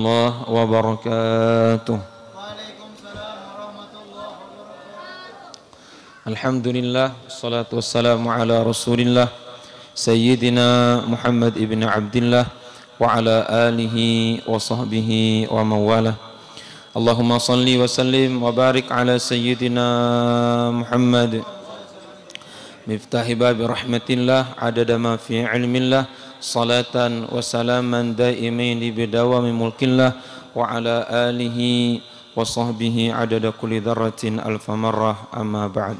warahmatullahi wabarakatuh. Waalaikumsalam warahmatullahi wabarakatuh. Alhamdulillah, salatu wassalamu ala Rasulillah Sayyidina Muhammad ibn Abdillah wa ala alihi wa sahbihi wa mawalah. Allahumma salli wa sallim wa barik ala Sayyidina Muhammad miftahi babi rahmatillah adada ma fi ilmillah salatan wa salaman daimaini bidawami mulkillah wa ala alihi wa sahbihi adada kulli dharratin alfa marrah amma ba'd.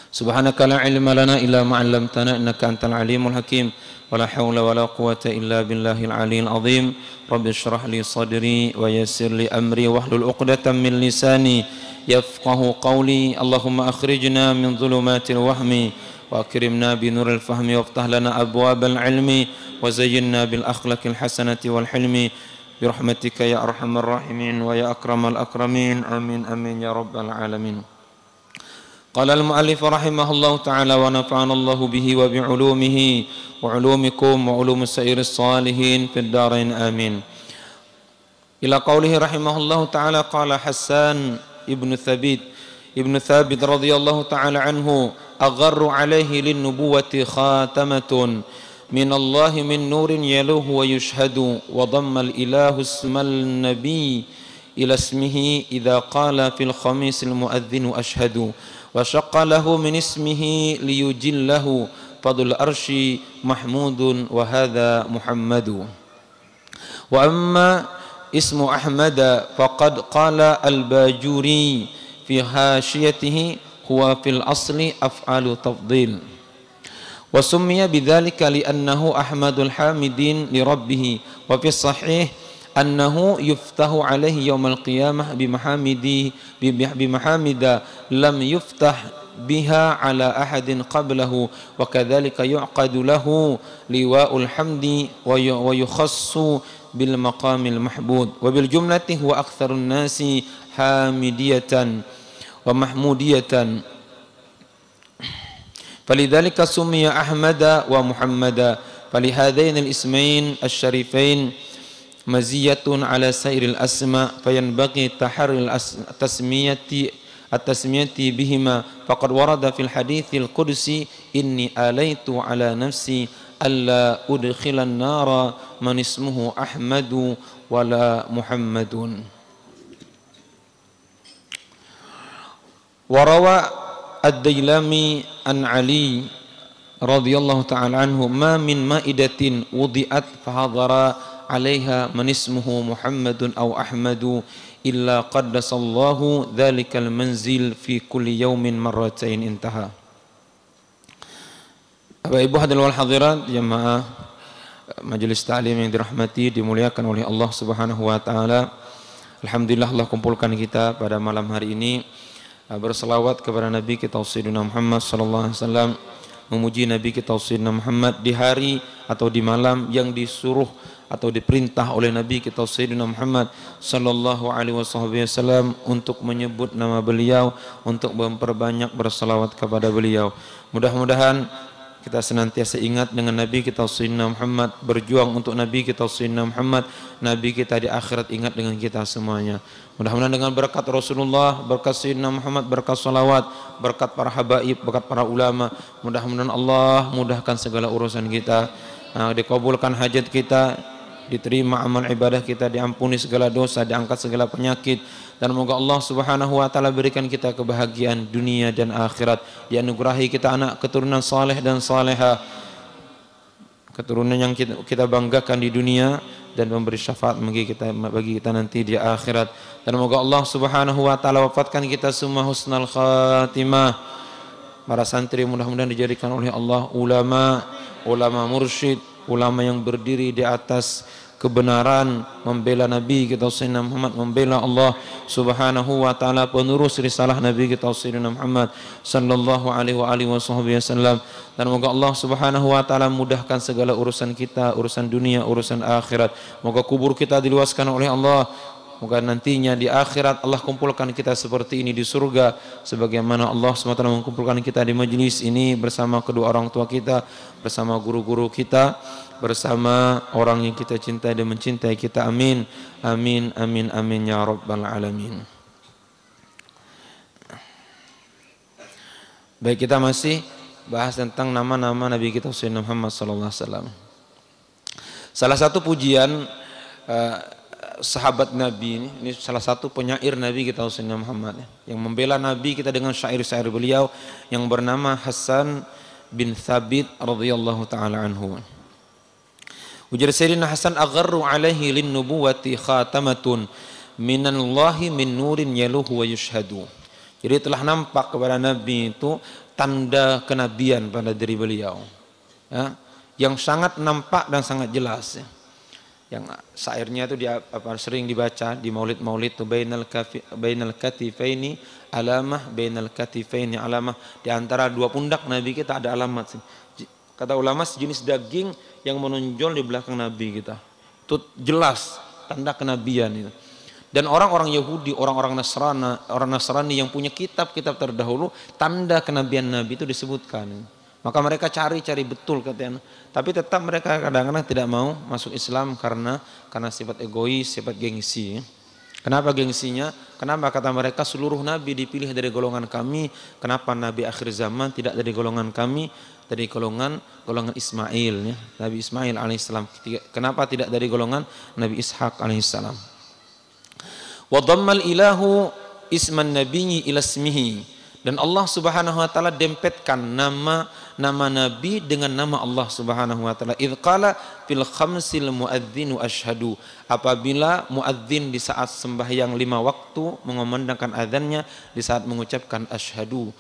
Subhanaka la ilma lana illa ma 'allamtana innaka antal alimul hakim wa la hawla wa la quwwata illa billahil aliyyil azim. Rabbi shrah li sadri wa yassir li amri wahlul 'uqdatam min lisani yafqahu qawli. Allahumma akhrijna min dhulumatil wahmi wa akrimna bi nuril fahmi waftah lana abwabal ilmi wa zayyinna bil akhlaqil hasanati wal hilmi bi rahmatika ya arhamar rahimin wa ya akramal akramin. Amin amin ya rabbal alamin. Qala al-mu'allif rahimahullahu ta'ala wa nafa'ana Allahu bihi wa bi 'ulumihi wa 'ulumikum wa 'ulumi sa'iris salihin fid dharain amin. Ila qawlihi rahimahullahu ta'ala qala Hassan ibn Thabit radhiyallahu ta'ala anhu agharru alayhi lin nubuwati khatamatun min Allah min nurin yaluhu wa yushhadu wa dhamma al ilahu ismal nabi ila ismihi idza qala fil khamis al muadhdhin ashhadu wa shaqqa lahu min ismihi liyujillahu fadul arshi mahmudun wa hadha muhammadu. Wa amma ismu ahmada faqad qala al-bajuri fi hashiyatihi huwa fil asli af'alu tafdil wa summiya bidzalika li'annahu ahmadul hamidin li rabbih wa fi sahih annahu yuftahu alaihi yaumal qiyamah bimahamida lam yuftah biha ala ahadin qablahu wa kadzalika yu'qadu lahu liwa'ul hamdi wa yukhassu bil maqamil mahmud wa bil jumlati huwa aktsarun nasi hamidiyatan wa mahmudiyatan falidzalika summiya ahmada wa muhammada falihadain al ismain asy-syarifain maziyatun ala sairil asma fayanbaghi taharrul at-tasmiyati bihima faqad warada fil haditsil qudsi inni alaitu ala nafsi alla udkhilan nara man ismuhu ahmadu wala muhammadun. Warawa ad-Dailami an Ali radhiyallahu ta'ala anhu ma min ma'idatin wudi'at fahadara alaiha man ismuhu Muhammadun aw Ahmadu illa qaddasallahu dhalikal manzil fi kulli yawmin marratain. Intaha. Bapak Ibu hadirin wal hadirat jamaah majelis ta'lim yang dirahmati dimuliakan oleh Allah Subhanahu wa taala. Alhamdulillah Allah kumpulkan kita pada malam hari ini berselawat kepada Nabi kita Sayyidina Muhammad sallallahu alaihi wasallam, memuji Nabi kita Sayyidina Muhammad di hari atau di malam yang disuruh atau diperintah oleh Nabi kita Sayyidina Muhammad sallallahu alaihi wasallam untuk menyebut nama beliau, untuk memperbanyak berselawat kepada beliau. Mudah-mudahan kita senantiasa ingat dengan Nabi kita Sayyidina Muhammad, berjuang untuk Nabi kita Sayyidina Muhammad, Nabi kita di akhirat ingat dengan kita semuanya. Mudah-mudahan dengan berkat Rasulullah, berkat Sayyidina Muhammad, berkat salawat, berkat para habaib, berkat para ulama, mudah-mudahan Allah mudahkan segala urusan kita, dikabulkan hajat kita, diterima amal ibadah kita, diampuni segala dosa, diangkat segala penyakit, dan semoga Allah Subhanahu wa taala berikan kita kebahagiaan dunia dan akhirat, dianugerahi kita anak keturunan saleh dan saleha, keturunan yang kita banggakan di dunia dan memberi syafaat bagi kita nanti di akhirat, dan semoga Allah Subhanahu wa taala wafatkan kita semua husnul khatimah. Para santri mudah-mudahan dijadikan oleh Allah ulama mursyid, ulama yang berdiri di atas kebenaran, membela Nabi kita Sayyidina Muhammad, membela Allah Subhanahu wa taala, penerus risalah Nabi kita Sayyidina Muhammad sallallahu alaihi wasallam. Dan semoga Allah Subhanahu wa taala mudahkan segala urusan kita, urusan dunia, urusan akhirat. Semoga kubur kita diluaskan oleh Allah. Moga nantinya di akhirat Allah kumpulkan kita seperti ini di surga, sebagaimana Allah SWT mengumpulkan kita di majlis ini bersama kedua orang tua kita, bersama guru-guru kita, bersama orang yang kita cintai dan mencintai kita. Amin. Amin, amin, amin ya rabbal alamin. Baik, kita masih bahas tentang nama-nama Nabi kita Sayyidina Muhammad sallallahu alaihi wasallam. Salah satu pujian sahabat Nabi ini salah satu penyair Nabi kita Sayyidina Muhammad yang membela Nabi kita dengan syair-syair beliau yang bernama Hasan bin Thabit radhiyallahu taala anhu. Ujar Sayyidina Hasan, agharru alaihi lin nubuwati khatamatun minallahi min nurin yaluhu wa yushhadu. Jadi telah nampak kepada Nabi itu tanda kenabian pada diri beliau, ya, yang sangat nampak dan sangat jelas, ya. Yang syairnya itu sering dibaca di maulid-maulid itu, bainal katifaini alamah, bainal katifaini alamah, di antara dua pundak Nabi kita ada alamat. Kata ulama sejenis daging yang menonjol di belakang Nabi kita. Itu jelas tanda kenabian itu. Dan orang-orang Yahudi, orang-orang Nasrani yang punya kitab-kitab terdahulu, tanda kenabian Nabi itu disebutkan. Maka mereka cari betul katanya. Tapi tetap mereka kadang-kadang tidak mau masuk Islam karena sifat egois, sifat gengsi. Kenapa gengsinya? Kenapa kata mereka seluruh Nabi dipilih dari golongan kami? Kenapa Nabi akhir zaman tidak dari golongan kami? Dari golongan Ismail, ya. Nabi Ismail alaihissalam. Kenapa tidak dari golongan Nabi Ishak alaihissalam? Wa dhammal ilahu isman nabiyyi ila ismihi. Dan Allah Subhanahu wa taala dempetkan nama Nabi dengan nama Allah Subhanahu wa taala. Idz qala fil khamsil muadzinu asyhadu. Apabila muadzin di saat sembahyang 5 waktu mengumandangkan azannya, di saat mengucapkan asyhadu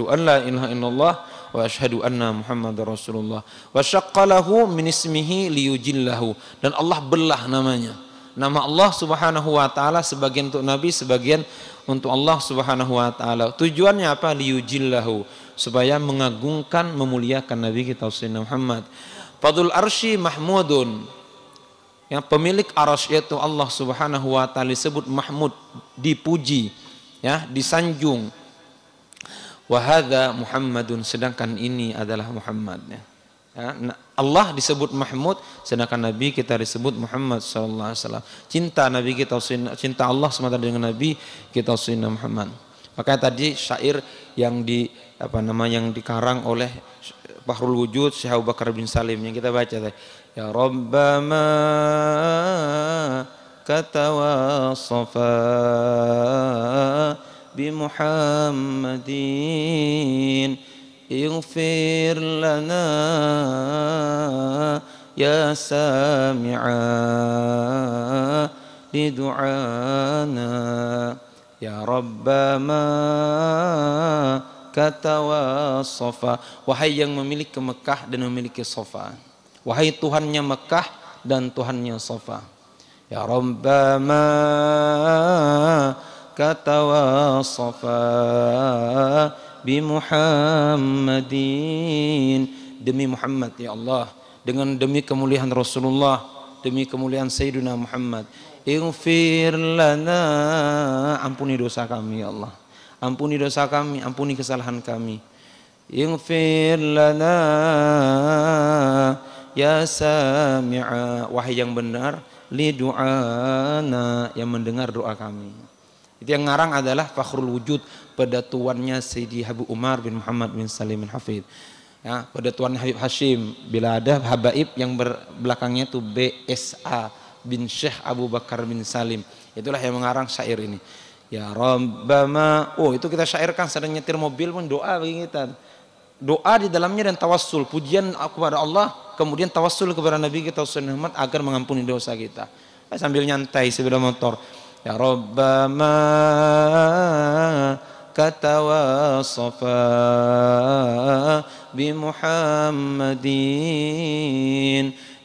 an la ilaha illallah wa asyhadu anna muhammadar rasulullah. Wa syaqqalahu min ismihi liyujillahu. Dan Allah belah namanya. Nama Allah Subhanahu wa taala sebagian untuk Nabi, sebagian untuk Allah Subhanahu wa taala. Tujuannya apa? Liyujillahu, supaya mengagungkan, memuliakan Nabi kita Sayyidina Muhammad. Fadul arsy mahmudun. Yang pemilik arsy yaitu Allah Subhanahu wa taala disebut mahmud, dipuji, ya, disanjung. Wa hadza Muhammadun, sedangkan ini adalah Muhammad, ya. Ya, Allah disebut Mahmud, sedangkan Nabi kita disebut Muhammad sallallahu alaihi wasallam. Cinta Nabi kita, cinta Allah semata dengan Nabi kita Sayyidina Muhammad. Maka tadi syair yang yang dikarang oleh Bahrul Wujud Syekh Abu Bakar bin Salim yang kita baca tadi. Ya Rabbama katawassafa bi Muhammadin ighfir lana ya sami'a li du'ana ya Rabbama katawassafa. Wahai yang memiliki Mekah dan memiliki Safa, wahai Tuhannya Mekah dan Tuhannya Safa, ya Rabbama katawassafa bi Muhammadin, demi Muhammad ya Allah, dengan demi kemuliaan Rasulullah, demi kemuliaan Sayyidina Muhammad, ighfir lana, ampuni dosa kami ya Allah, ampuni dosa kami, ampuni kesalahan kami. Ighfir lana ya sami'a, wahai yang benar, li du'ana, yang mendengar doa kami. Itu yang ngarang adalah Fakhrul Wujud, pedatuannya Sayyidi Habib Umar bin Muhammad bin Salim bin Hafid. Ya, pedatuannya Habib Hashim. Bila ada habaib yang belakangnya itu BSA bin Syekh Abu Bakar bin Salim. Itulah yang mengarang syair ini. Ya Rabbama, itu kita syairkan sedang nyetir mobil pun doa bagi kita. Doa di dalamnya dan tawassul, pujian kepada Allah, kemudian tawassul kepada Nabi kita Sayyidina Muhammad agar mengampuni dosa kita. Sambil nyantai sepeda motor. Ya Rabbama katawassafa bi Muhammadin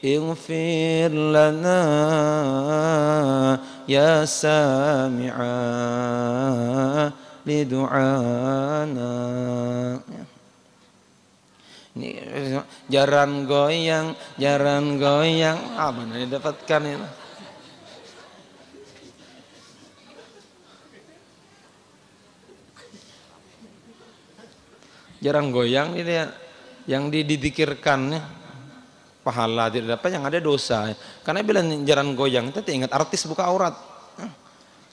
ighfir lana ya sami'a li du'ana. Ini jaran goyang, apa nih dapatkan itu? Jarang goyang itu ya, yang didikirkan ya. pahala, tidak dapat yang ada dosa. Karena bila jalan goyang kita ingat artis buka aurat.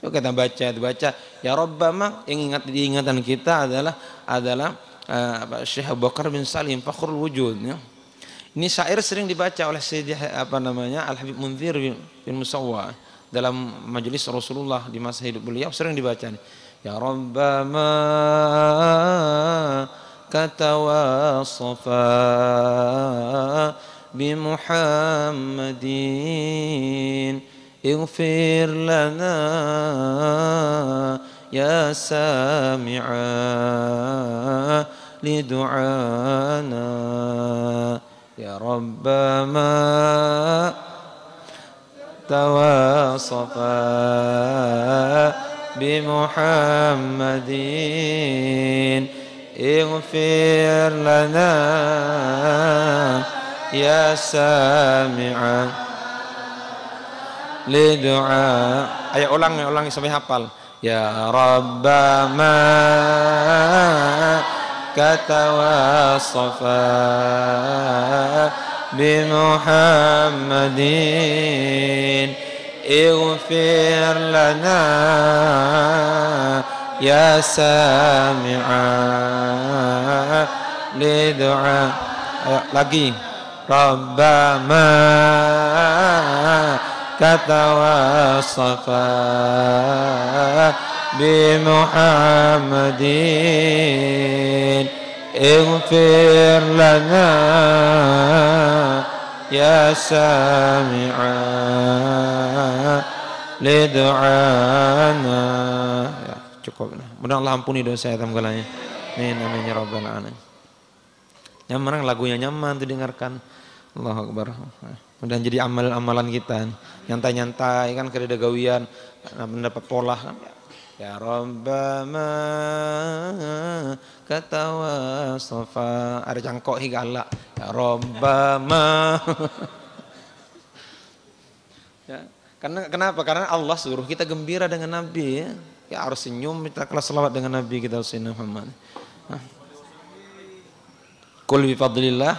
Yuk kita baca ya Rabbama, yang diingatan kita adalah Syekh Abu Bakar bin Salim Fakhrul Wujud ya. Ini syair sering dibaca oleh Sayyidi Al-Habib Munzir bin Musawwa dalam majelis Rasulullah di masa hidup beliau, sering dibaca nih. Ya Rabbama katawasafa bi Muhammadin ighfir lana ya sami'a li du'ana ya Rabbama tawasafa bi Muhammadin ighfir lana ya sami'a li du'a. Ayo ulangi sampai hafal. Ya Rabbama katawasafa bi Muhammadin ighfir lana ya sami'a li du'a. Ayo lagi. Rabbama katawasafa bi Muhammadin ighfir lana ya sami'a li du'ana. Ya, cukup. Mudah Allah ampuni dosa saya tanggalannya. Amin amin ya rabbal alamin. Nyaman lagunya nyaman tuh dengarkan. Allahu Akbar. Mudah jadi amalan kita. Nyantai-nyantai kan kerja gawian mendapat pola kan. Ya Rabbama katawasafa ada cangkok higala. Ya Rabbama. Ya. Kenapa? Karena Allah suruh kita gembira dengan Nabi ya. Ya harus senyum, kita kelas selawat dengan Nabi kita Sayyidina Muhammad. Qul bi fadlillah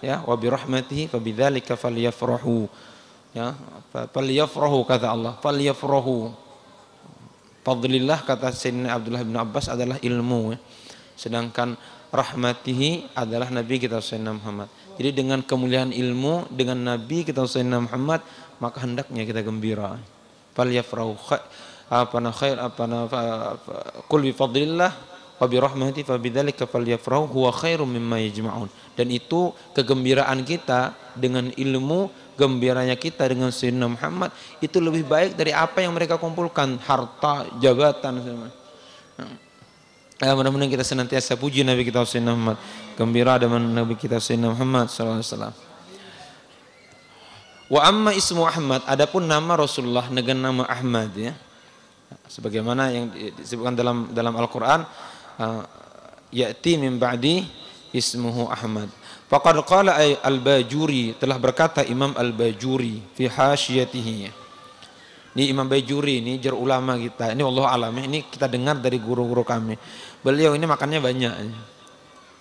ya wa bi rahmatihi fabidzalika falyafrahu. Ya, falyafrahu kata Allah, falyafrahu. Fadlillah kata Sayyidina Abdullah bin Abbas adalah ilmu ya. Sedangkan rahmatihi adalah Nabi kita Sayyidina Muhammad. Jadi dengan kemuliaan ilmu dengan Nabi kita Sayyidina Muhammad, maka hendaknya kita gembira. Falyafrahu qul bi fadlillah wa bi rahmatihi fabidzalika falyafrahu huwa khairum mimma yajma'un. Dan itu kegembiraan kita dengan ilmu, gembiranya kita dengan Sayyidina Muhammad itu lebih baik dari apa yang mereka kumpulkan, harta, jabatan semua. Ya, mudah-mudahan kita senantiasa puji Nabi kita Sayyidina Muhammad, gembira dengan Nabi kita Sayyidina Muhammad sallallahu alaihi wasallam. Wa amma ismu Ahmad, adapun nama Rasulullah dengan nama Ahmad ya. Sebagaimana yang disebutkan dalam Al-Qur'an, ya'ti min ba'di ismuhu Ahmad. Faqad qala al-Bajuri, telah berkata Imam al-Bajuri fi hasyiyatihi. Ini Imam Bajuri ini jar ulama kita. Ini wallahu alam, ini kita dengar dari guru-guru kami. Beliau ini makannya banyak.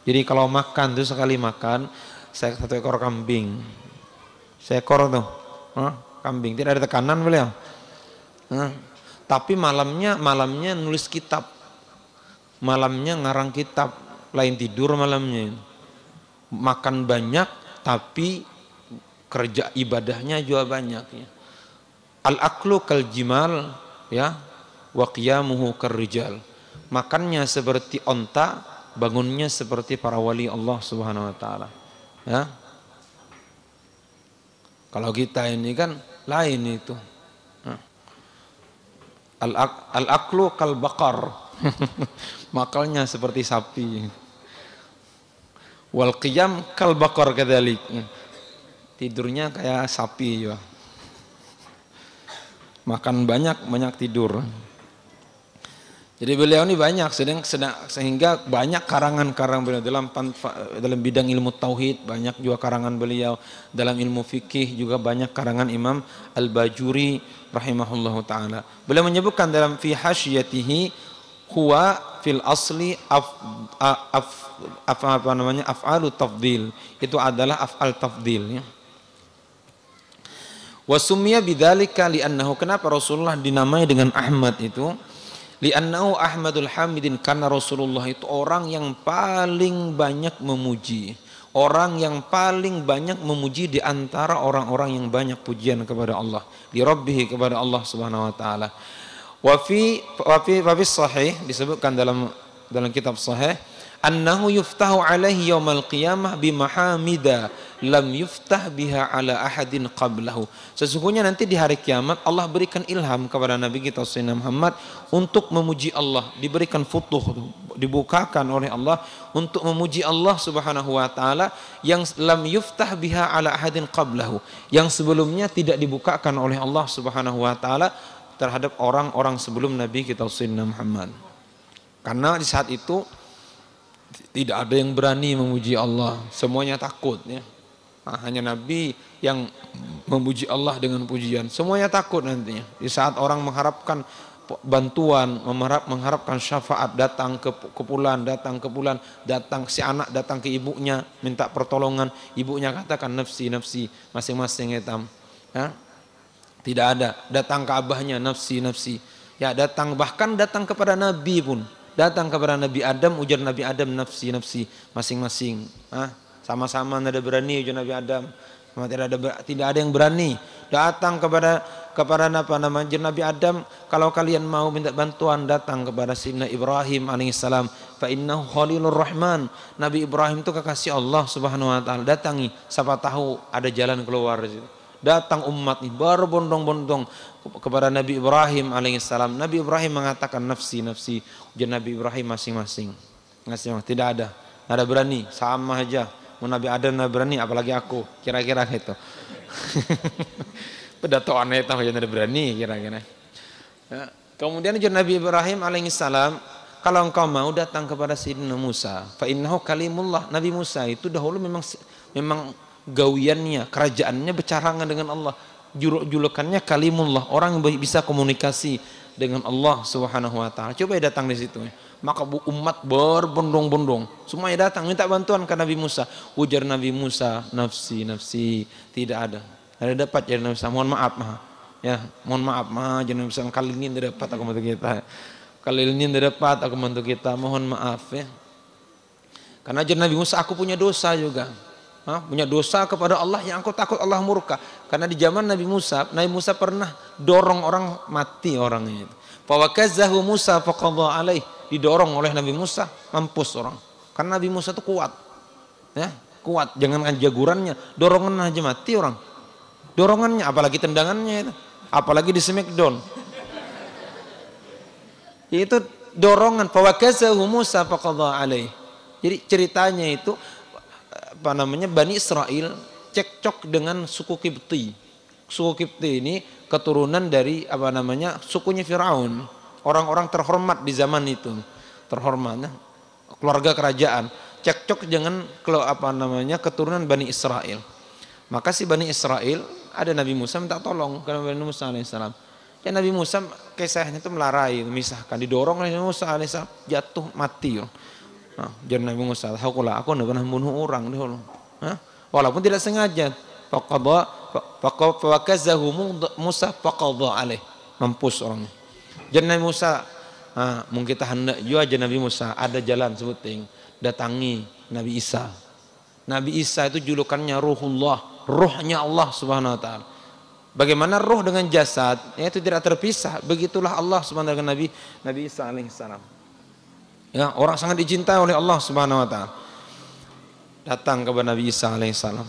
Jadi kalau makan tuh sekali makan saya 1 ekor kambing. Seekor tuh. Kambing, tidak ada tekanan beliau. Tapi malamnya nulis kitab. Malamnya ngarang kitab, lain tidur malamnya. Makan banyak tapi kerja ibadahnya juga banyak ya. Al-aklu kal jimal ya wa qiyamuhu karrijal. Makannya seperti onta, bangunnya seperti para wali Allah Subhanahu wa taala. Ya. Kalau kita ini kan lain itu. Al-aklu kal baqar. Makalnya seperti sapi. Wal qiyam kal baqar kadzalik. Tidurnya kayak sapi juga. Makan banyak tidur. Jadi beliau ini banyak sehingga banyak karangan-karangan beliau dalam bidang ilmu tauhid, banyak juga karangan beliau dalam ilmu fikih, juga banyak karangan Imam Al-Bajuri rahimahullahu taala. Beliau menyebutkan dalam fi hasyiyatihi huwa fil asli af'alu tafdil. Itu adalah af'al tafdil ya. Wa summiya bidzalika li'annahu, kenapa Rasulullah dinamai dengan Ahmad itu? Li'annahu Ahmadul Hamidin, karena Rasulullah itu orang yang paling banyak memuji. Orang yang paling banyak memuji di antara orang-orang yang banyak pujian kepada Allah. Li Rabbih, kepada Allah Subhanahu wa taala. Wa fi sahih, disebutkan dalam kitab sahih, annahu yuftahu alaihi yaumal qiyamah bimahamida lam yuftah biha ala ahadin qablahu. Sesungguhnya nanti di hari kiamat Allah berikan ilham kepada Nabi kita Sayyidina Muhammad untuk memuji Allah, diberikan futuh, dibukakan oleh Allah untuk memuji Allah Subhanahu wa taala yang lam yuftah biha ala ahadin qablahu, yang sebelumnya tidak dibukakan oleh Allah Subhanahu wa taala terhadap orang-orang sebelum Nabi kita Sayyidina Muhammad. Karena di saat itu tidak ada yang berani memuji Allah, semuanya takut ya. Hanya Nabi yang memuji Allah dengan pujian, semuanya takut nantinya. Di saat orang mengharapkan bantuan, mengharapkan syafaat, datang ke bulan, datang si anak datang ke ibunya minta pertolongan, ibunya katakan nafsi nafsi, masing-masing hitam. Ya. Tidak ada, datang ke abahnya nafsi nafsi. Ya, bahkan datang kepada Nabi pun. Datang kepada Nabi Adam, ujar Nabi Adam nafsi nafsi, masing-masing. Sama-sama tidak ada berani ujar Nabi Adam. Tidak ada yang berani. Datang kepada Nabi Adam, kalau kalian mau minta bantuan datang kepada Sayyidina Ibrahim alaihissalam. Fa innahu Khalilur Rahman. Nabi Ibrahim itu kekasih Allah Subhanahu wa taala. Datangi, siapa tahu ada jalan keluar. Datang umat nih berbondong-bondong kepada Nabi Ibrahim alaihissalam. Nabi Ibrahim mengatakan nafsi nafsi. Ujar Nabi Ibrahim masing-masing. Tidak ada berani, sama aja. Mau Nabi Adam tidak berani, apalagi aku. Kira-kira gitu. Pedatoan itu tidak berani kira-kira. Ya. Kemudian ujar Nabi Ibrahim alaihissalam, kalau engkau mau datang kepada Sayyidina Musa, fa innahu kalimullah. Nabi Musa itu dahulu memang gawiannya, kerajaannya bercarangan dengan Allah. Julukannya kalimullah, orang yang bisa komunikasi dengan Allah Subhanahu wa taala. Coba datang di situ. Maka umat berbondong-bondong, semuanya datang minta bantuan ke Nabi Musa. Ujar Nabi Musa, nafsi nafsi, tidak ada. Ada dapat ya Nabi Musa, mohon maaf ya, mohon maaf jangan bisa kali ini tidak dapat aku bantu kita. Kali ini tidak dapat aku bantu kita, mohon maaf ya. Karena ajar Nabi Musa, aku punya dosa juga. Punya dosa kepada Allah yang aku takut Allah murka. Karena di zaman Nabi Musa pernah dorong orang mati orangnya itu. Fawakazahu Musa faqadha alaih, didorong oleh Nabi Musa, mampus orang. Karena Nabi Musa itu kuat. Ya, kuat, jangan jagurannya, dorongan aja mati orang. Dorongannya, apalagi tendangannya itu, apalagi di smackdown. Itu dorongan fawakazahu Musa faqadha alaih. Jadi ceritanya itu Bani Israel cekcok dengan suku Kipti. Suku Kipti ini keturunan dari sukunya Firaun, orang-orang terhormat di zaman itu, terhormat, keluarga kerajaan. Cekcok dengan keturunan Bani Israel. Maka si Bani Israel, ada Nabi Musa minta tolong ke Nabi Musa alaihissalam. Ya Nabi Musa kisahnya itu melarai, memisahkan, didorong oleh Nabi Musa alaihissalam, jatuh mati. Jadi Nabi Musa, aku tidak pernah membunuh orang dulu. Walaupun tidak sengaja. Fawakazahu Musa faqadha alaih, mampus orangnya. Jadi Nabi Musa, mungkin kita hendak juga aja Nabi Musa ada jalan sebuting, datangi Nabi Isa. Nabi Isa itu julukannya Ruhullah, ruhnya Allah Subhanahu wa taala. Bagaimana ruh dengan jasad, itu tidak terpisah. Begitulah Allah Subhanahu wa taala dengan Nabi Isa alaihissalam. Ya, orang sangat dicintai oleh Allah Subhanahu wa taala. Datang kepada Nabi Isa alaihissalam.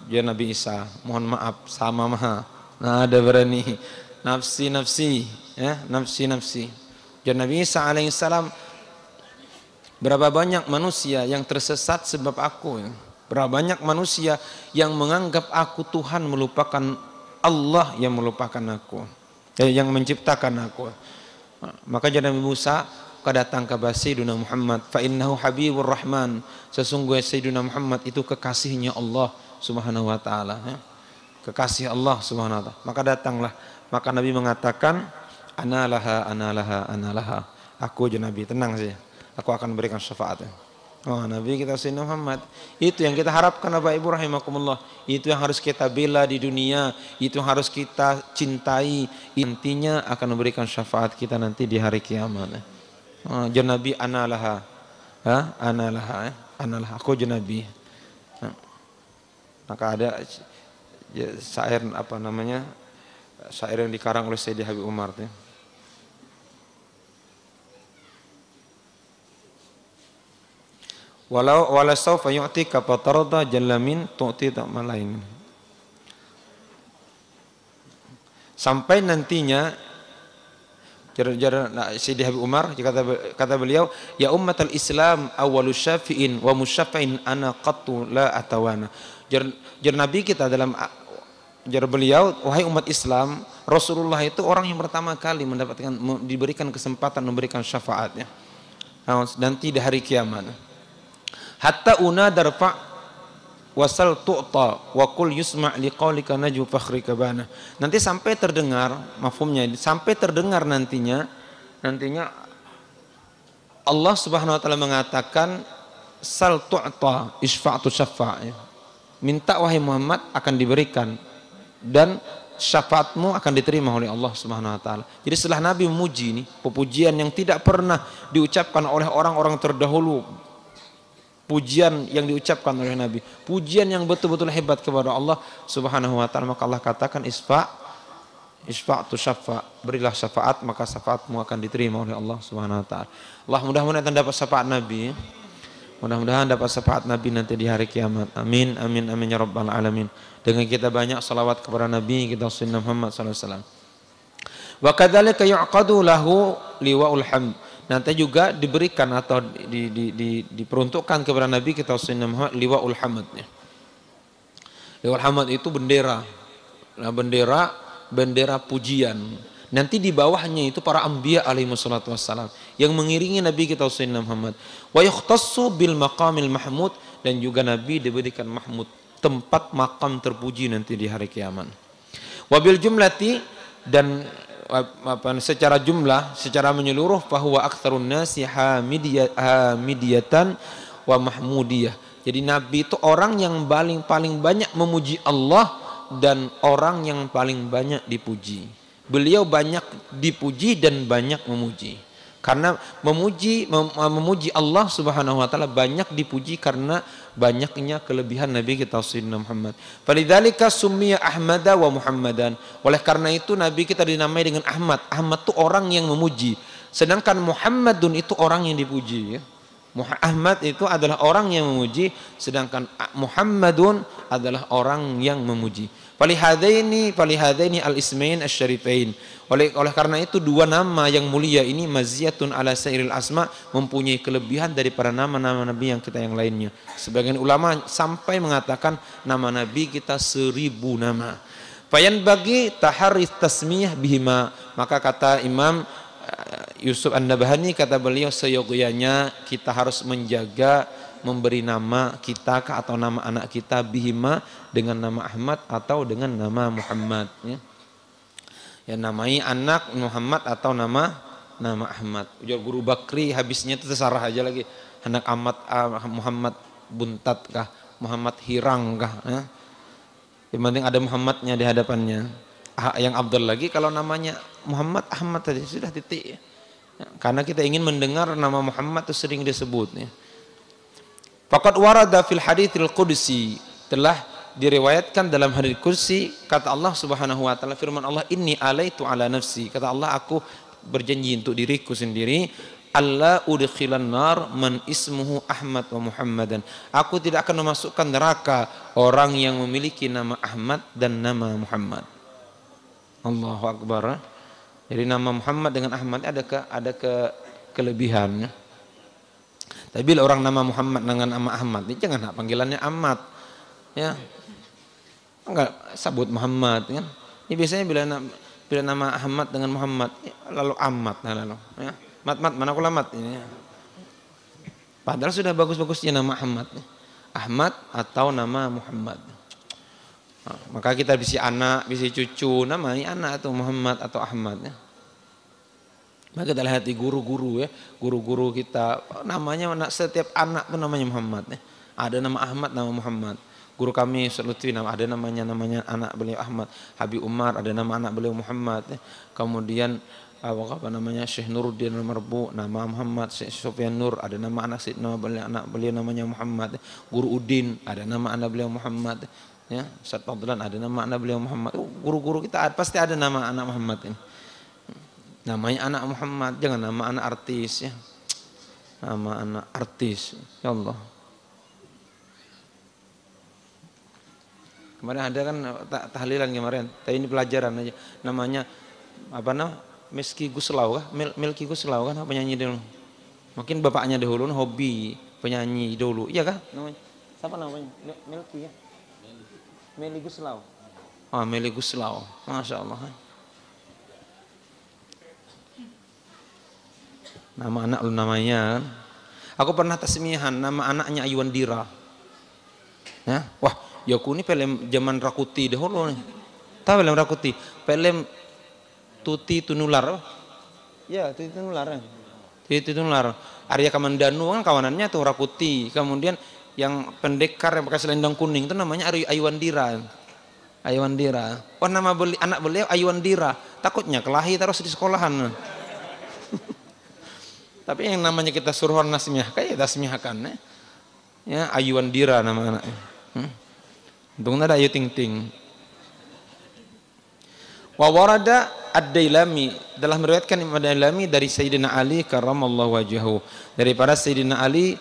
Ya Nabi Isa, mohon maaf sama maha. Ada berani. Nafsi nafsi, ya, nafsi nafsi. Ya Nabi Isa alaihissalam, berapa banyak manusia yang tersesat sebab aku, ya. Berapa banyak manusia yang menganggap aku Tuhan, melupakan Allah yang melupakan aku, yang menciptakan aku. Maka jadi Nabi Musa datang kepada Sayyidina Muhammad, fa innahu habibur rahman, sesungguhnya Sayyidina Muhammad itu kekasihnya Allah Subhanahu wa taala, ya. Kekasih Allah Subhanahu wa taala. Maka datanglah, maka Nabi mengatakan, analaha, aku aja Nabi, tenang saja, aku akan berikan syafaat. Oh, Nabi kita Sayyidina Muhammad. Itu yang kita harapkan Bapak Ibu rahimakumullah. Itu yang harus kita bela di dunia, itu yang harus kita cintai. Intinya akan memberikan syafaat kita nanti di hari kiamat. Oh, Nabi analaha. Ha? Analaha, analaha. Aku Nabi. Nah, maka ada syair apa namanya? Syair yang dikarang oleh Sayyidi Habib Umar tuh. Walau sawfa yu'tika fatarda jallamin tu'ti ta'malain. Sampai nantinya Sayyidi Habib Umar kata beliau, ya ummatal Islam awwalu syafi'in wa musyafa'in ana qattu la atawana. Jar Nabi kita dalam jar beliau, wahai umat Islam, Rasulullah itu orang yang pertama kali diberikan kesempatan memberikan syafaatnya. Nanti di hari kiamat. Hatta unadarfa wasal tu'ta wa qul yusma' liqaulika naju fakhrika bana. Nanti sampai terdengar, mafhumnya sampai terdengar nantinya Allah Subhanahu wa taala mengatakan sal tu'ta isfa'tu syafa'. Minta wahai Muhammad akan diberikan dan syafaatmu akan diterima oleh Allah Subhanahu wa taala. Jadi setelah Nabi memuji ini, pujian yang tidak pernah diucapkan oleh orang-orang terdahulu, pujian yang diucapkan oleh Nabi, pujian yang betul-betul hebat kepada Allah Subhanahu wa taala, maka Allah katakan isfa'tu syafa', berilah syafaat maka syafaatmu akan diterima oleh Allah Subhanahu wa taala. Allah mudah-mudahan kita dapat syafaat Nabi. Mudah-mudahan dapat syafaat Nabi nanti di hari kiamat. Amin amin amin ya rabbal alamin. Dengan kita banyak salawat kepada Nabi kita Sayyidina Muhammad sallallahu alaihi wasallam. Wa kadzalika yu'qadu lahu liwa'ul hamd. Nanti juga diberikan atau diperuntukkan kepada Nabi kita Sayyidina Muhammad liwa'ul hamd. Liwa'ul hamd itu bendera. Nah, bendera pujian. Nanti di bawahnya itu para anbiya alaihi wassalatu wassalam yang mengiringi Nabi kita Sayyidina Muhammad. Wa yukhtassu bil maqamil mahmud, dan juga Nabi diberikan mahmud, tempat makam terpuji nanti di hari kiamat. Wabil jumlati, dan secara jumlah, secara menyeluruh, bahwa aktsarun nasi hamidiyatan wa mahmudiyah. Jadi Nabi itu orang yang paling banyak memuji Allah dan orang yang paling banyak dipuji. Beliau banyak dipuji dan banyak memuji. Karena memuji Allah Subhanahu wa taala banyak dipuji karena banyaknya kelebihan Nabi kita Sayyidina Muhammad. Falidzalika summiya Ahmada wa Muhammadan. Oleh karena itu Nabi kita dinamai dengan Ahmad. Ahmad itu orang yang memuji. Sedangkan Muhammadun itu orang yang dipuji, ya. Ahmad itu adalah orang yang memuji, sedangkan Muhammadun adalah orang yang memuji. Falihadaini al-ismain asy-syarifain. Oleh karena itu dua nama yang mulia ini maziyatun ala sairil asma, mempunyai kelebihan daripada nama-nama Nabi yang kita yang lainnya. Sebagian ulama sampai mengatakan nama Nabi kita 1000 nama. Fayan bagi taharris tasmiyah bihima. Maka kata Imam Yusuf An-Nabhani, kata beliau, seyogyanya kita harus menjaga memberi nama kita atau nama anak kita bihima, dengan nama Ahmad atau dengan nama Muhammad, ya. Ya, namai anak Muhammad atau nama Ahmad. Ujar Guru Bakri habisnya itu terserah aja lagi. Anak Muhammad Buntat kah, Muhammad Hirang kah, ya. Yang penting ada Muhammadnya di hadapannya. Yang Abdul lagi kalau namanya Muhammad Ahmad tadi sudah titik, ya. Karena kita ingin mendengar nama Muhammad itu sering disebut, ya. Faqad warada fil haditsil qudsi, telah diriwayatkan dalam hadits qudsi, kata Allah Subhanahu wa taala, firman Allah, inni alaitu ala nafsi, kata Allah, aku berjanji untuk diriku sendiri, alla udkhilan nar man ismuhu Ahmad wa Muhammadan, aku tidak akan memasukkan neraka orang yang memiliki nama Ahmad dan nama Muhammad. Allahu akbar. Jadi nama Muhammad dengan Ahmad ada kelebihannya. Tapi bila orang nama Muhammad dengan nama Ahmad, ini jangan panggilannya Ahmad, ya. Enggak sebut Muhammad, kan. Ini biasanya bila nama Ahmad dengan Muhammad, ya, lalu Ahmad, lalu, ya. Mat mana aku lamat ini, ya. Padahal sudah bagus-bagusnya nama Ahmad, ya. Ahmad atau nama Muhammad. Nah, maka kita bisa anak, bisa cucu, namanya anak atau Muhammad atau Ahmad, ya. Maka kita lihat di guru-guru ya, guru-guru kita namanya setiap anak tuh namanya Muhammad ya. Ada nama Ahmad, nama Muhammad. Guru kami Ustaz Lutfi ada namanya anak beliau Ahmad. Habib Umar ada nama anak beliau Muhammad ya. Kemudian apa namanya Syekh Nuruddin Marbu nama Muhammad. Syekh Sufyan Nur ada nama anak beliau namanya Muhammad. Guru Udin ada nama anak beliau Muhammad. Ya, Ustaz Fadlan ada nama anak beliau Muhammad. Guru-guru kita pasti ada nama anak Muhammad ini. Namanya anak Muhammad, jangan nama anak artis ya. Nama anak artis. Ya Allah. Kemarin ada kan tahlilan kemarin. Tapi ini pelajaran aja. Namanya apa Milky Guslau kah? Milky Guslau kan penyanyi dulu. Mungkin bapaknya dahulu hobi penyanyi dulu. Iya kah namanya? Siapa namanya? Milky ya? Milky Guslau. Oh, Milky Guslau. Masya Allah. Nama anak lu namanya. Aku pernah tasmihan nama anaknya Ayuandira. Ya, wah, Yaku ini film zaman Rakuti dahulu nih. Tahu film Rakuti? Film Tuti Tunular. Ya, Tuti Tunular. Tuti Tunular. Arya Kamandanu kan kawanannya tuh Rakuti. Kemudian yang pendekar yang pakai selendang kuning itu namanya Ayuandira. Ayuandira. Oh, nama anak beliau Ayuandira. Takutnya kelahi terus di sekolahan. Tapi yang namanya kita suruh nasmiyah kayak tasmiyahkan ya Ayuandira nama anaknya. Untungnya ada Ayu Ting Ting. Wa warada Ad-Dailami dalam meriwayatkan Imam Ad-Dailami dari Sayyidina Ali karramallahu wajhahu, daripada Sayyidina Ali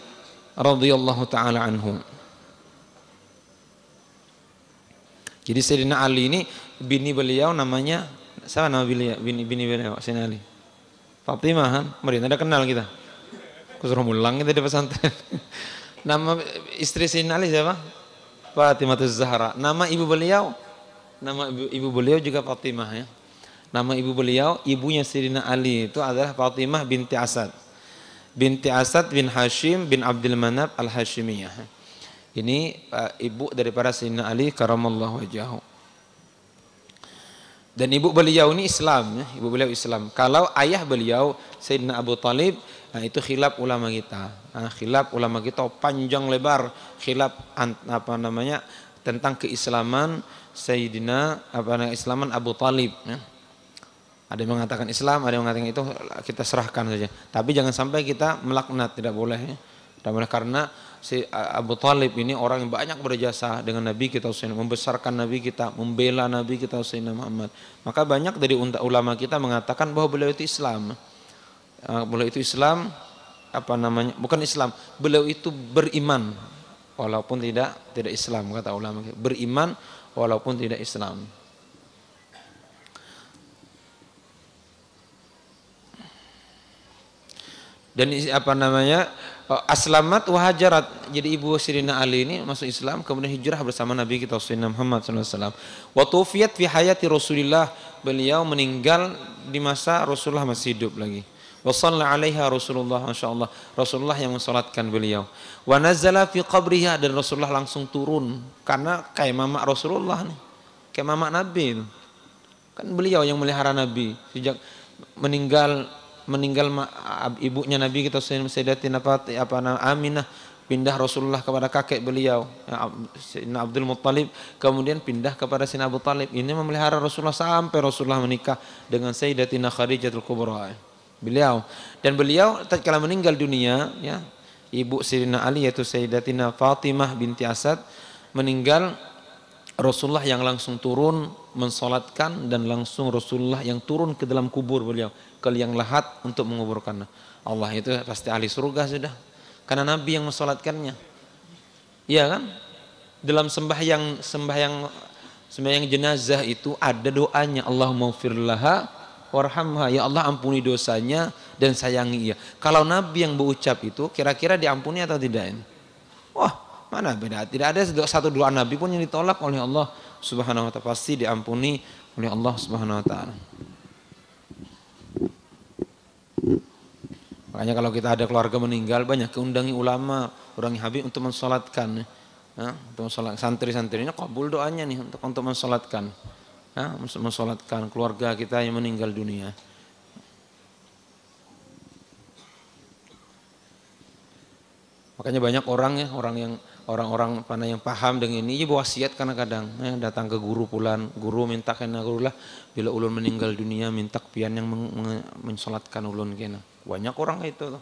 radhiyallahu taala anhu. Jadi Sayyidina Ali ini bini beliau namanya siapa nama bini beliau Sayyidina Ali? Fatimah kan? Mari ada kenal kita. Kusuruh mulang kita di pesantren. Nama istri Sayyidina Ali siapa? Fatimah Zahra. Nama ibu beliau? Nama ibu beliau juga Fatimah ya. Nama ibu beliau, ibunya Sayyidina Ali itu adalah Fatimah binti Asad. Binti Asad bin Hashim bin Abdul Manaf al-Hashimiyah. Ini ibu daripada Sayyidina Ali karamallahu wajhahu. Dan ibu beliau ini Islam ya, ibu beliau Islam. Kalau ayah beliau Sayyidina Abu Talib, nah itu khilaf ulama kita. Nah, khilaf ulama kita panjang lebar, khilaf tentang keislaman Sayyidina Islaman Abu Talib ya. Ada yang mengatakan Islam, ada yang mengatakan itu, kita serahkan saja. Tapi jangan sampai kita melaknat, tidak boleh ya. Tidak boleh karena si Abu Talib ini orang yang banyak berjasa dengan Nabi kita Sayyidina, membesarkan Nabi kita, membela Nabi kita Sayyidina Muhammad. Maka banyak dari ulama kita mengatakan bahwa beliau itu Islam. Beliau itu Islam, bukan Islam, beliau itu beriman walaupun tidak Islam, kata ulama kita. Beriman walaupun tidak Islam. Dan aslamat wa hajarat. Jadi ibu Sayyidina Ali ini masuk Islam kemudian hijrah bersama Nabi kita Sayyidina Muhammad SAW. Wa tufiyat fi hayati Rasulillah, beliau meninggal di masa Rasulullah masih hidup lagi. Wa shalla 'alaiha Rasulullah, masyaallah, Rasulullah yang mensolatkan beliau. Wa nazala fi qabriha, dan Rasulullah langsung turun karena kayak mama Rasulullah nih. Kayak mama Nabi itu. Kan beliau yang melihara Nabi sejak meninggal ibunya Nabi kita Sayyidatina Aminah, pindah Rasulullah kepada kakek beliau Sayyidina Abdul Muttalib, kemudian pindah kepada Sayyidina Abu Talib. Ini memelihara Rasulullah sampai Rasulullah menikah dengan Sayyidatina Khadijatul Kubra beliau. Dan beliau tatkala meninggal dunia ya, ibu Sayyidina Ali yaitu Sayyidatina Fatimah binti Asad meninggal, Rasulullah yang langsung turun mensolatkan, dan langsung Rasulullah yang turun ke dalam kubur beliau, ke liang lahat untuk menguburkan. Allah itu pasti ahli surga sudah, karena Nabi yang mensolatkannya. Iya kan? Dalam sembahyang jenazah itu ada doanya, Allahumma ighfir laha warhamha, ya Allah ampuni dosanya dan sayangi ia. Kalau Nabi yang berucap itu kira-kira diampuni atau tidak ini? Wah, mana beda? Tidak ada satu doa Nabi pun yang ditolak oleh Allah Subhanahu wa ta'ala, pasti diampuni oleh Allah Subhanahu wa ta'ala. Makanya kalau kita ada keluarga meninggal, banyak keundangi ulama, orang Habib untuk mensolatkan ya, untuk mensolat santri-santrinya kabul doanya nih untuk mensolatkan ya, mensolatkan keluarga kita yang meninggal dunia. Makanya banyak orang ya, orang-orang mana yang paham dengan ini, wasiat kadang-kadang datang ke guru pulan, guru minta kena guru lah bila ulun meninggal dunia minta pian yang mensolatkan ulun kena. Banyak orang itu tuh.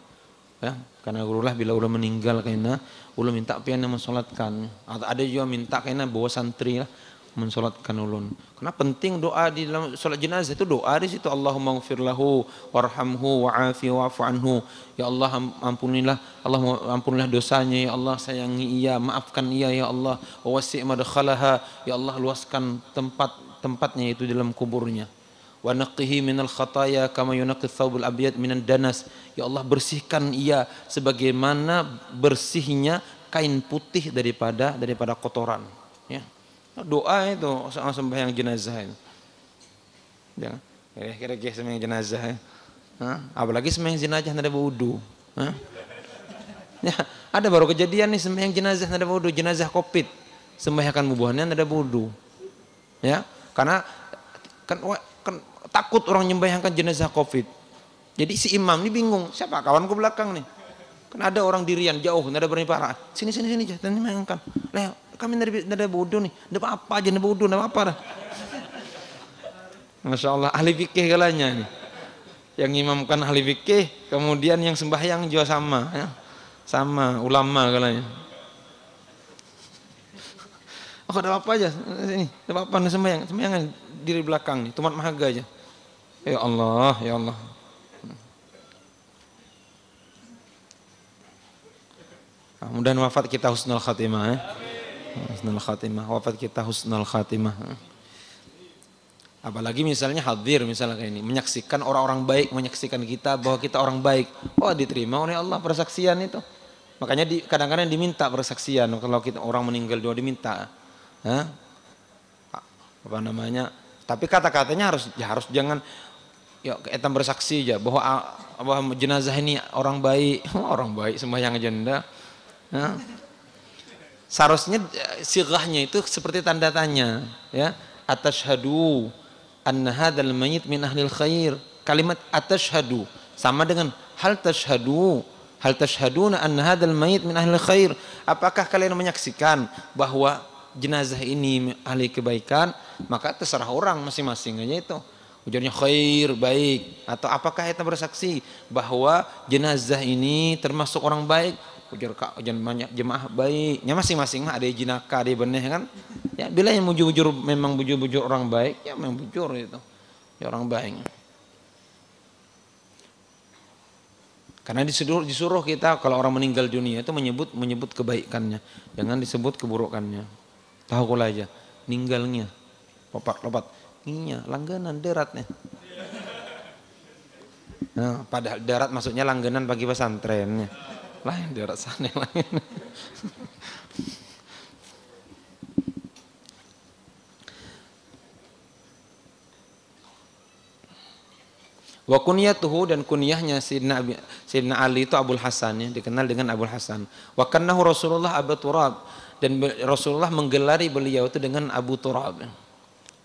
Ya, karena guru lah bila ulun meninggal kena ulun minta pian yang mensolatkan. Atau ada juga minta kena bawa santri lah mensolatkan ulun. Karena penting doa di dalam solat jenazah itu doa di situ, Allahumma ighfir lahu warhamhu wa'afi wa'fu anhu. Ya Allah ampunilah, Allah ampunilah dosanya ya Allah, sayangi ia, maafkan ia ya Allah. Wa wasi' madkhalaha, ya Allah luaskan tempatnya itu dalam kuburnya. Wa naqqihi minal khataya kama yunaqqi thawbul abyad minan danas. Ya Allah bersihkan ia sebagaimana bersihnya kain putih daripada kotoran, ya. Doa itu soal sembahyang jenazah itu. Jangan kira-kira sembahyang jenazah ya. Apalagi sembahyang jenazah tidak ada wudu. Ya, ada baru kejadian nih sembahyang jenazah tidak ada wudu, jenazah Covid. Sembahyangkan bubuhannya tidak ada wudu. Ya, karena kan takut orang menyembahyangkan jenazah Covid. Jadi si imam ini bingung, siapa kawanku belakang nih. Kan ada orang dirian jauh, tidak ada berani parah. Sini jangan menyembahyangkan. Lah, kami tidak ada wudu nih, tidak apa-apa aja, tidak wudu, tidak apa-apa dah. Masya Allah, ahli fikih kalanya nih. Yang imamkan ahli fikih, kemudian yang sembahyang juga sama, ya. Sama ulama kalanya. Oh, tidak apa aja, sini, tidak apa-apa, sembahyang diri belakang nih, tumat mahaga aja. Ya Allah, ya Allah. Mudah-mudahan wafat kita husnul khatimah, ya. Husnul khatimah, wafat kita husnul khatimah. Apalagi misalnya hadir, misalnya kayak ini, menyaksikan orang-orang baik, menyaksikan kita bahwa kita orang baik. Oh, diterima oleh Allah persaksian itu. Makanya kadang-kadang diminta persaksian kalau kita orang meninggal doa diminta. Apa namanya? Tapi kata-katanya harus jangan ya kita bersaksi aja bahwa jenazah ini orang baik, orang baik sembahyang janda. Seharusnya sighahnya itu seperti tanda tanya, ya. Atashhadu anna hadzal mayyit min ahlil khair. Kalimat atashhadu sama dengan hal tashhaduna anna hadzal mayyit min ahlil khair. Apakah kalian menyaksikan bahwa jenazah ini ahli kebaikan? Maka terserah orang masing-masing aja itu. Ujarnya khair, baik, atau apakah kita bersaksi bahwa jenazah ini termasuk orang baik? Ujar banyak jemaah baiknya masing-masing mah ada jinaka, ada benih kan. Ya bila yang bujur memang bujur orang baik, ya memang bujur itu. Ya orang baik. Karena disuruh kita kalau orang meninggal dunia itu menyebut kebaikannya, jangan disebut keburukannya. Tahu kula aja, ninggalnya. Lopat. Iya, langganan daratnya. Nah, padahal darat maksudnya langganan bagi pesantrennya. Lain darat sana lain. Wa kunyatuhu, dan kunyahnya Sayyidina Ali itu Abul Hasan, ya, dikenal dengan Abul Hasan. Wa kannahu Rasulullah Abu Turab, dan Rasulullah menggelari beliau itu dengan Abu Turab.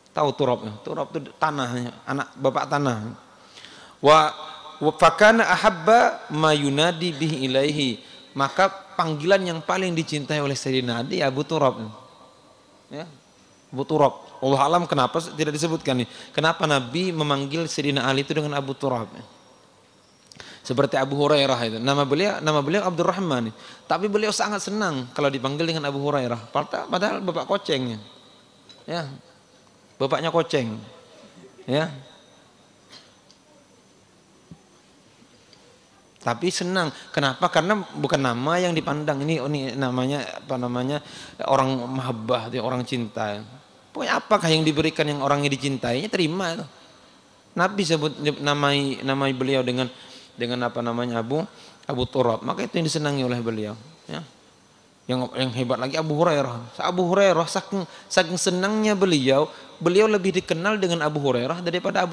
Tahu Turab? Turab itu tanahnya, anak bapak tanah. Wa fakana ahabba ma yunadi bihi ilaihi, maka panggilan yang paling dicintai oleh Sayyidina Ali Abu Turab. Ya, Abu Turab. Allah alam kenapa tidak disebutkan nih. Kenapa Nabi memanggil Sayyidina Ali itu dengan Abu Turab? Seperti Abu Hurairah itu. Nama beliau Abdurrahman. Tapi beliau sangat senang kalau dipanggil dengan Abu Hurairah. Padahal bapak kocengnya. Ya. Bapaknya koceng. Ya. Tapi senang. Kenapa? Karena bukan nama yang dipandang. Ini namanya orang mahabbah, orang cinta. Pokoknya apakah yang diberikan yang orangnya dicintainya terima itu. Nabi sebut namai beliau dengan Abu Turab, maka itu yang disenangi oleh beliau, ya. Yang hebat lagi Abu Hurairah. Abu Hurairah saking senangnya beliau lebih dikenal dengan Abu Hurairah daripada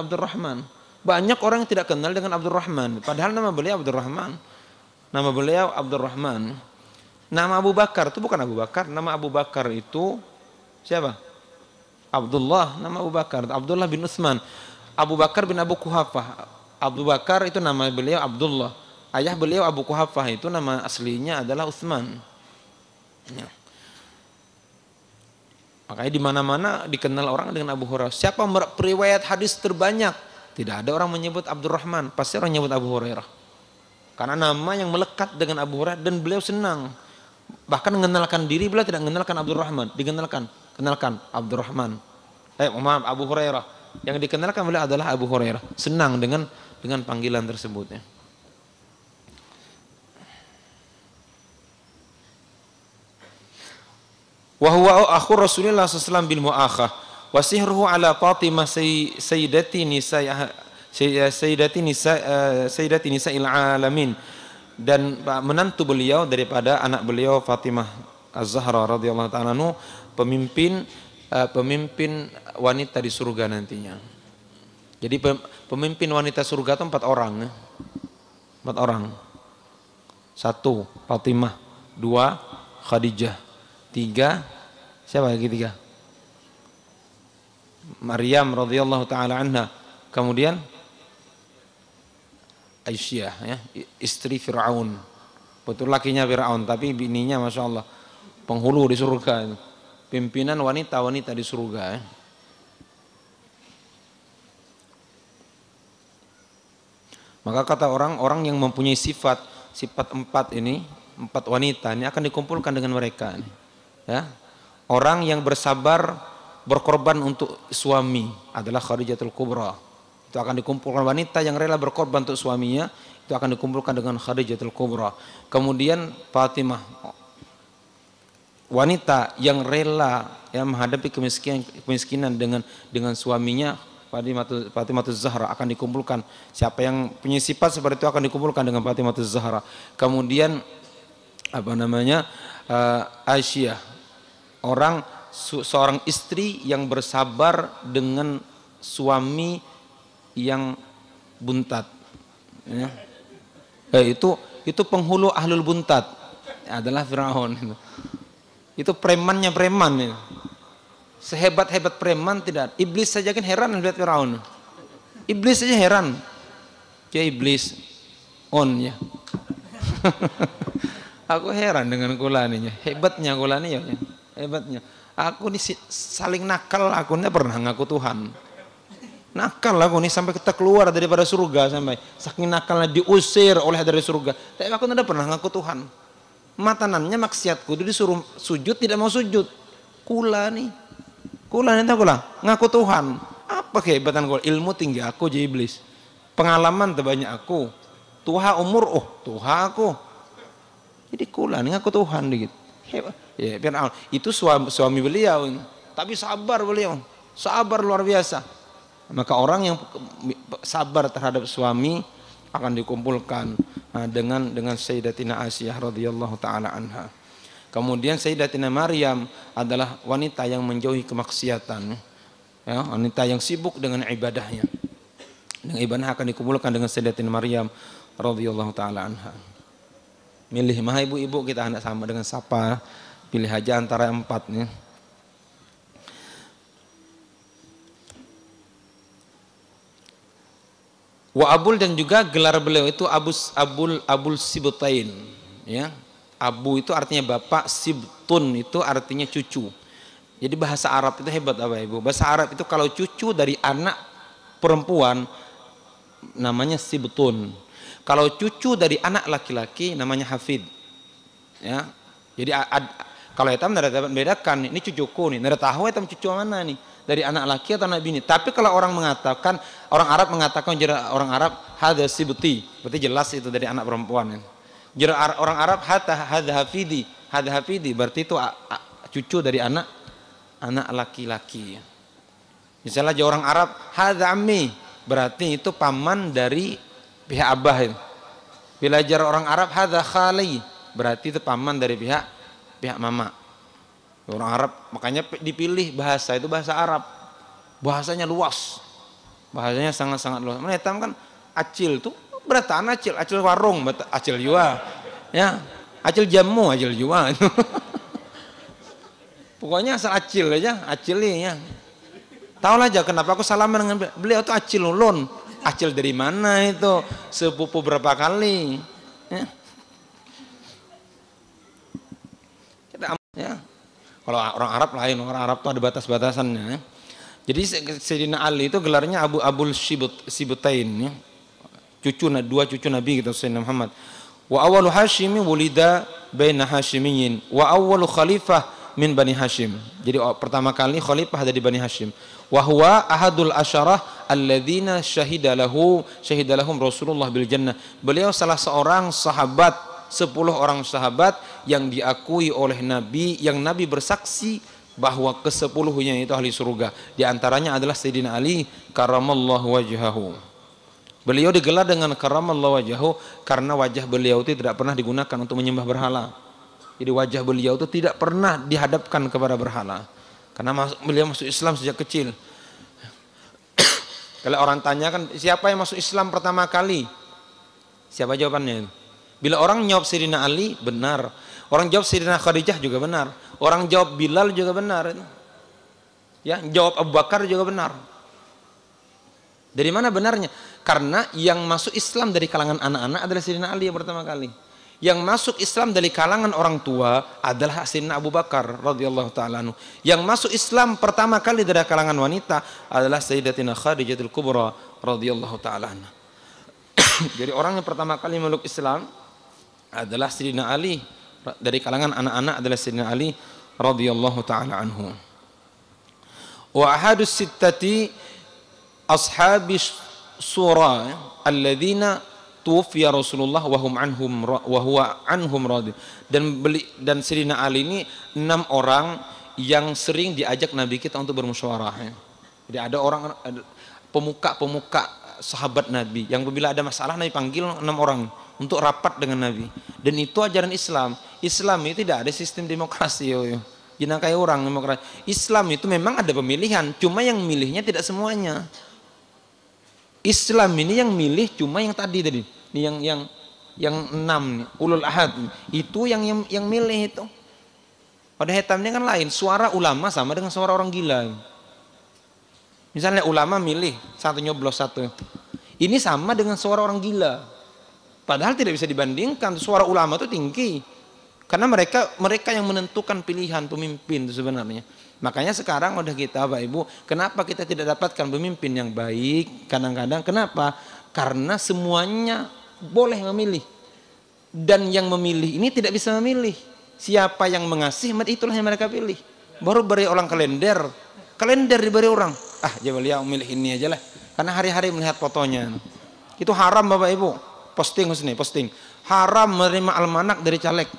Abdurrahman. Banyak orang yang tidak kenal dengan Abdurrahman, padahal nama beliau Abdurrahman. Nama beliau Abdurrahman. Nama Abu Bakar itu bukan Abu Bakar, nama Abu Bakar itu siapa? Abdullah, nama Abu Bakar. Abdullah bin Utsman. Abu Bakar bin Abu Kuhafah. Abu Bakar itu nama beliau Abdullah. ayah beliau Abu Quhafah itu nama aslinya adalah Utsman. Ya. Makanya di mana-mana dikenal orang dengan Abu Hurairah. Siapa periwayat hadis terbanyak? Tidak ada orang menyebut Abdurrahman, pasti orang menyebut Abu Hurairah. Karena nama yang melekat dengan Abu Hurairah dan beliau senang. Bahkan mengenalkan diri beliau tidak mengenalkan Abdurrahman, kenalkan Abdurrahman. Maaf, Abu Hurairah. Yang dikenalkan beliau adalah Abu Hurairah. Senang dengan panggilan tersebut ya. Wa huwa akhu Rasulullah sallallahu bil mu'akhah wa sihruhu ala Fatimah sayyidati nisa'il alamin, dan menantu beliau daripada anak beliau Fatimah Az-Zahra radhiyallahu ta'ala anhu, pemimpin wanita di surga nantinya. Jadi pemimpin wanita surga itu 4 orang ya. 4 orang. 1 Fatimah, 2 Khadijah, 3 siapa lagi 3? Maryam radhiyallahu taala anha. Kemudian Aisyah ya, istri Firaun. Betul lakinya Firaun tapi bininya Masya Allah penghulu di surga. Pimpinan wanita-wanita di surga ya. Maka kata orang-orang yang mempunyai sifat 4 ini, 4 wanita ini akan dikumpulkan dengan mereka ini. Ya, orang yang bersabar berkorban untuk suami adalah Khadijatul Kubra. Itu akan dikumpulkan wanita yang rela berkorban untuk suaminya, itu akan dikumpulkan dengan Khadijatul Kubra. Kemudian Fatimah, wanita yang rela ya menghadapi kemiskinan dengan suaminya, Fatimah Zahra akan dikumpulkan. Siapa yang punya sifat seperti itu akan dikumpulkan dengan Fatimah Zahra. Kemudian Aisyah, seorang istri yang bersabar dengan suami yang buntat ya. Itu penghulu ahlul buntat adalah Firaun. Itu premannya preman ya. Sehebat-hebat preman tidak, iblis saja kan heran melihat Firaun. Iblis saja heran. Ya iblis ya. Aku heran dengan Kulaninya, hebatnya Kulani ya. Hebatnya. Aku ini saling nakal, aku ini pernah ngaku Tuhan. Nakal aku ini sampai kita keluar daripada surga, sampai saking nakalnya diusir oleh dari surga. Tapi aku tidak pernah ngaku Tuhan. Matanannya maksiatku disuruh sujud tidak mau sujud. Kulani tahu ngaku Tuhan. Apa kehebatan Kulani? Ilmu tinggi aku jadi iblis. Pengalaman terbanyak aku. Tuha umur Tuha aku. Jadi Kulani ngaku Tuhan dikit. Hebat. Ya, Fir'aun itu suami beliau, tapi sabar beliau, sabar luar biasa. Maka orang yang sabar terhadap suami akan dikumpulkan dengan Sayyidatina Aisyah radhiyallahu taala anha. Kemudian Sayyidatina Maryam adalah wanita yang menjauhi kemaksiatan, ya, wanita yang sibuk dengan ibadahnya. Dengan ibadah akan dikumpulkan dengan Sayyidatina Maryam radhiyallahu taala anha. Milih mah ibu-ibu kita hendak sama dengan siapa? Pilih aja antara 4 nih. Wa Abul, dan juga gelar beliau itu Abul Sibtain ya. Abu itu artinya bapak, Sibtun itu artinya cucu. Jadi bahasa Arab itu hebat apa Ibu? Bahasa Arab itu kalau cucu dari anak perempuan namanya Sibtun. Kalau cucu dari anak laki-laki namanya Hafid. Ya. Jadi kalau etam tidak dapat bedakan, ini cucuku nih, tidak tahu etam cucu mana nih, dari anak laki atau anak bini. Tapi kalau orang Arab mengatakan orang Arab hadza sibti, berarti jelas itu dari anak perempuan. Orang Arab hadza hafidi, berarti itu cucu dari anak laki-laki. Misalnya orang Arab hadza ammi, berarti itu paman dari pihak abah. Bila orang Arab hadza khali, berarti itu paman dari pihak mama. Orang Arab makanya dipilih bahasa itu bahasa Arab. Bahasanya luas. Bahasanya sangat-sangat luas. Menetam kan acil tuh beratan acil warung, acil jua. Ya, acil jamu, acil jua. Pokoknya asal acil aja, acil ya. Tahu aja kenapa aku salaman dengan beliau tuh acil ulun. Acil dari mana itu? Sepupu berapa kali? Ya. Ya. Kalau orang Arab lain, orang Arab tuh ada batas-batasannya. Ya. Jadi Sayyidina Ali itu gelarnya Abul Sibutain, ya. Dua cucu Nabi gitu, Sayyidina Muhammad. Wa awwalu Hashimi wulida baina Hashimiyin wa awwalu khalifah min Bani Hashim. Jadi pertama kali khalifah dari Bani Hashim. Wa huwa ahadul asyarah alladzina syahidalahum Rasulullah bil jannah. Beliau salah seorang sahabat, 10 orang sahabat yang diakui oleh Nabi, yang Nabi bersaksi bahwa ke-10-nya itu ahli surga. Di antaranya adalah Sayyidina Ali karamallahu wajhahu. Beliau digelar dengan karamallahu wajhahu karena wajah beliau itu tidak pernah digunakan untuk menyembah berhala. Jadi wajah beliau itu tidak pernah dihadapkan kepada berhala. Karena beliau masuk Islam sejak kecil. Kalau orang tanya kan siapa yang masuk Islam pertama kali? Siapa jawabannya? Bila orang jawab Sayyidina Ali, benar. Orang jawab Sayyidina Khadijah juga benar. Orang jawab Bilal juga benar. Ya, jawab Abu Bakar juga benar. Dari mana benarnya? Karena yang masuk Islam dari kalangan anak-anak adalah Sayyidina Ali yang pertama kali. Yang masuk Islam dari kalangan orang tua adalah Sayyidina Abu Bakar radhiyallahu taala anhu. Yang masuk Islam pertama kali dari kalangan wanita adalah Sayyidatina Khadijatul Kubra radhiyallahu taala anha. Jadi orang yang pertama kali meluk Islam adalah Sayyidina Ali, dari kalangan anak-anak adalah Sayyidina Ali radhiyallahu taala anhu. Wa ahadus sittati ashabis surah alladzina tuwfiya Rasulullah wa huwa anhum radhi. Dan Sayyidina Ali ini 6 orang yang sering diajak Nabi kita untuk bermusyawarah. Jadi ada orang pemuka sahabat Nabi yang bila ada masalah Nabi panggil 6 orang untuk rapat dengan Nabi. Dan itu ajaran Islam. Islam itu tidak ada sistem demokrasi. Jangan kayak orang demokrasi. Islam itu memang ada pemilihan, cuma yang milihnya tidak semuanya. Islam ini yang milih cuma yang tadi, yang 6 nih, ulul ahad itu yang milih itu. Pada hitamnya kan lain, suara ulama sama dengan suara orang gila. Misalnya ulama milih satu nyoblos satu, ini sama dengan suara orang gila. Padahal tidak bisa dibandingkan, suara ulama itu tinggi karena mereka yang menentukan pilihan pemimpin itu sebenarnya. Makanya sekarang udah kita Bapak Ibu, kenapa kita tidak dapatkan pemimpin yang baik kadang-kadang? Kenapa? Karena semuanya boleh memilih. Dan yang memilih ini tidak bisa memilih. Siapa yang mengasih, itulah yang mereka pilih. Baru beri orang kalender diberi orang. Jangan beliau milih ini aja lah. Karena hari-hari melihat fotonya. Itu haram Bapak Ibu. Posting. Haram menerima almanak dari caleg.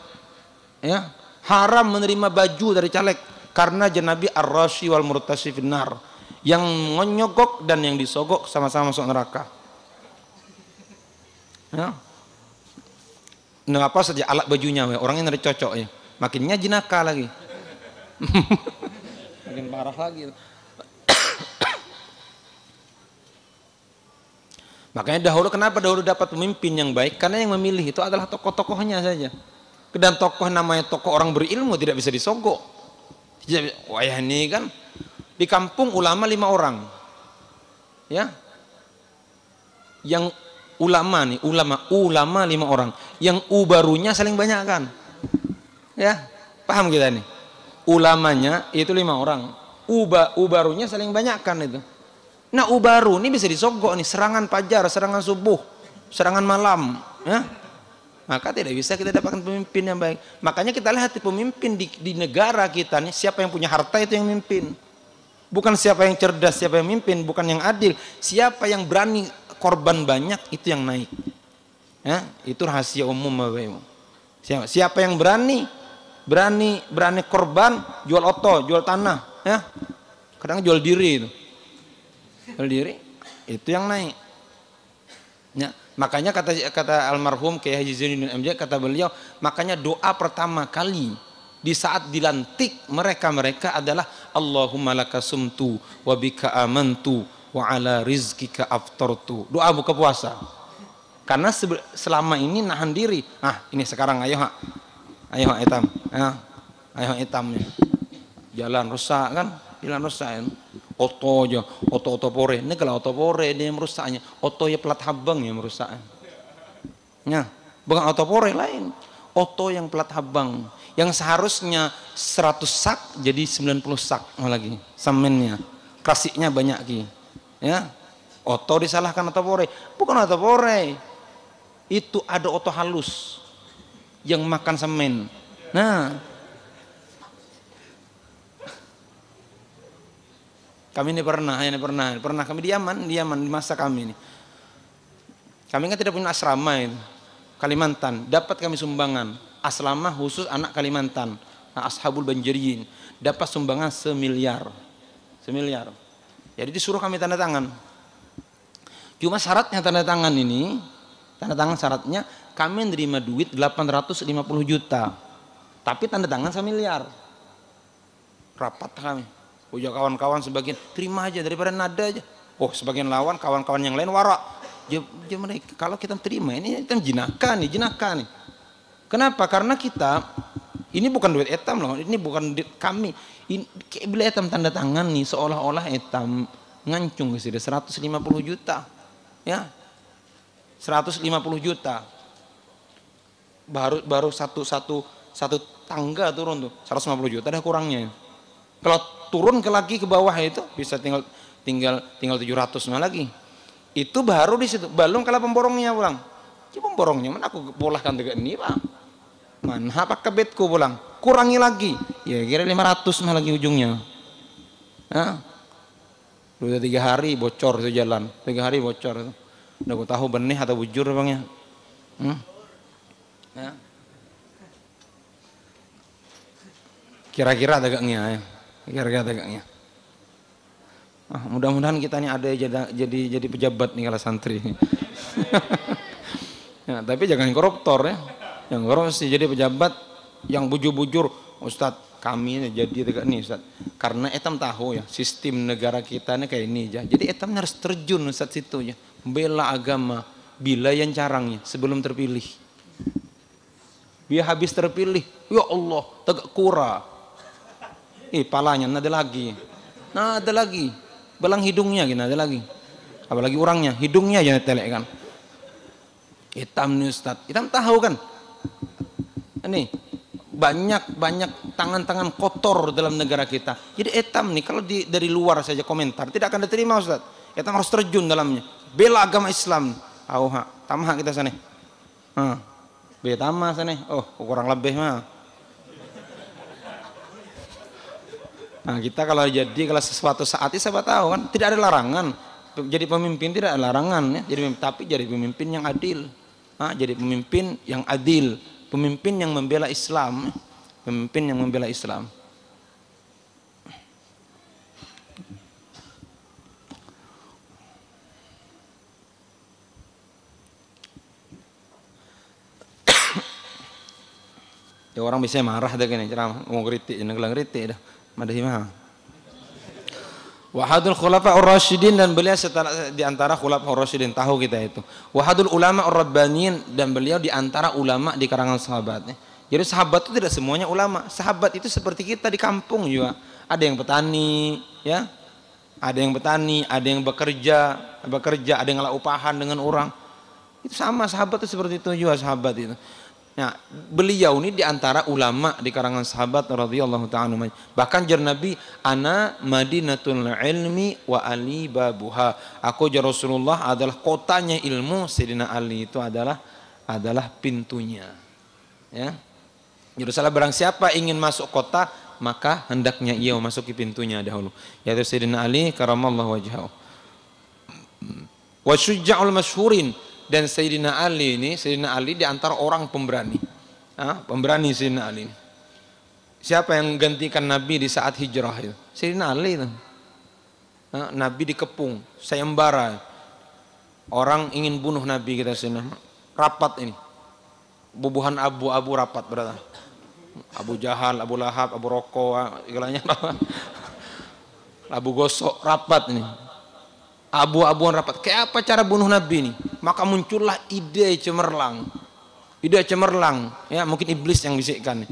Ya, haram menerima baju dari caleg. Karena Nabi ar-rashi wal murtasi finnar, yang menyogok dan yang disogok sama-sama masuk neraka. Ya. Nah, apa saja alat bajunya, orangnya nari cocok ya. Makinnya jinaka lagi. Makin parah lagi. Makanya kenapa dahulu dapat pemimpin yang baik? Karena yang memilih itu adalah tokoh-tokohnya saja. Dan tokoh namanya tokoh orang berilmu tidak bisa disogok. Wah ini kan di kampung ulama 5 orang, ya. Yang ulama 5 orang. Yang barunya saling banyak kan, ya. Paham kita nih? Ulamanya itu 5 orang, barunya saling banyak kan itu. Nah baru ini bisa disogok nih, serangan fajar, serangan subuh, serangan malam, ya. Maka tidak bisa kita dapatkan pemimpin yang baik. Makanya kita lihat pemimpin di negara kita nih, siapa yang punya harta itu yang mimpin. Bukan siapa yang cerdas, siapa yang mimpin, bukan yang adil. Siapa yang berani korban banyak itu yang naik. Ya, itu rahasia umum Bapak Ibu. Siapa yang berani korban, jual oto, jual tanah, ya. Kadang jual diri itu. Jual diri itu yang naik. Ya. Makanya kata almarhum Kiai Haji Zainuddin MJ, kata beliau, makanya doa pertama kali di saat dilantik mereka adalah Allahumma laka sumtu wa bika amantu wa ala rizkika aftartu. Doa buka puasa. Karena selama ini nahan diri. Ini sekarang ayo hitam. Ayo hitamnya. Jalan rusak kan? Jalan rusak. Oto pore. Ini kalau oto pore dia yang merusaknya. Oto ya pelat habang yang merusaknya. Ya. Bukan oto pore lain. Oto yang plat habang. Yang seharusnya 100 sak jadi 90 sak lagi semennya. Krasiknya banyak ki. Ya. Oto disalahkan oto pore. Bukan oto pore. Itu ada oto halus yang makan semen. Nah, kami ini pernah kami di Yaman di masa kami ini. Kami kan tidak punya asrama itu. Kalimantan, dapat kami sumbangan asrama khusus anak Kalimantan. Nah, Ashabul Banjariyin dapat sumbangan semiliar. Jadi disuruh kami tanda tangan. Cuma syaratnya tanda tangan ini, tanda tangan syaratnya kami menerima duit 850 juta. Tapi tanda tangan semiliar. Rapat kami. Puja kawan-kawan sebagian terima aja daripada nada aja. Oh, sebagian lawan kawan-kawan yang lain warak. Mereka kalau kita terima ini kita jinaka nih. Kenapa? Karena kita ini bukan duit etam loh. Ini bukan duit kami. Bila etam tanda tangan nih seolah-olah etam ngancung ke sini 150 juta. Ya. 150 juta. Baru satu tangga turun tuh 150 juta ada kurangnya. Kalau turun ke bawah itu bisa tinggal 700 lagi. Itu baru di situ. Belum kalau pemborongnya pulang. Pemborongnya mana aku bolehkan tegak ini Pak. Mana apa kebetku pulang. Kurangi lagi. Ya kira 500 lagi ujungnya. Nah, udah 3 hari bocor itu jalan. 3 hari bocor itu. Udah aku tahu benih atau bujur bang ya. Ya. Kira-kira tegaknya ya. Mudah-mudahan kita ini ada jadi pejabat nih kalau santri. Ya, tapi jangan koruptor ya. Yang korupsi jadi pejabat yang bujur-bujur. Ustadz kami ini jadi tegak nih Ustadz. Karena etam tahu ya sistem negara kita ini kayak ini aja. Jadi etam harus terjun Ustadz situ ya. Bela agama bila yang carangnya sebelum terpilih. Biar habis terpilih, ya Allah tegak kura. Palanya ada lagi. Belang hidungnya gini ada lagi. Apalagi orangnya, hidungnya aja telek kan. Hitam nih Ustaz. Hitam tahu kan. Ini banyak tangan-tangan kotor dalam negara kita. Jadi hitam nih kalau dari luar saja komentar tidak akan diterima Ustaz. Hitam harus terjun dalamnya. Bela agama Islam. Tamah kita sana. Tamah sana. Oh, kurang lebih mah. Nah kita kalau sesuatu saat ini siapa tahu kan tidak ada larangan jadi pemimpin tidak ada larangan ya tapi jadi pemimpin yang adil, jadi pemimpin yang adil, pemimpin yang membela Islam, Ya orang bisa marah dah gini ceramah mau kritik jangan kritik dah. Madahimah. Wahadul khulafa ar-rasyidin dan beliau di antara khulafa ar-rasyidin tahu kita itu. Wahadul ulama ar-rabbaniyin dan beliau di antara ulama di karangan sahabatnya. Jadi sahabat itu tidak semuanya ulama. Sahabat itu seperti kita di kampung juga. Ada yang petani, ya. Ada yang petani, ada yang bekerja, ada yang ngalah upahan dengan orang. Itu sama sahabat itu seperti itu juga sahabat itu. Nah, beliau ini diantara ulama di karangan sahabat radhiyallahu ta'ala. Bahkan jar Nabi, ana madinatul ilmi wa ali babuha. Aku jar Rasulullah adalah kotanya ilmu, Sayyidina Ali itu adalah pintunya. Ya. Jadi salah barang siapa ingin masuk kota, maka hendaknya ia memasuki pintunya dahulu. Yaitu Sayyidina Ali karamallahu wajhahu. Wa syuja'ul masyhurin. Dan Sayyidina Ali di antara orang pemberani. Pemberani Sayyidina Ali. Siapa yang gantikan Nabi di saat hijrah itu? Sayyidina Ali itu. Nabi dikepung, sayembara. Orang ingin bunuh Nabi kita sini. Rapat ini. Bubuhan abu-abu rapat berada. Abu Jahal, Abu Lahab, Abu Roko, segalanya. Abu Gosok rapat ini. Abu-abuan rapat. Kayak apa cara bunuh Nabi ini? Maka muncullah ide cemerlang. Ya mungkin iblis yang bisikkan.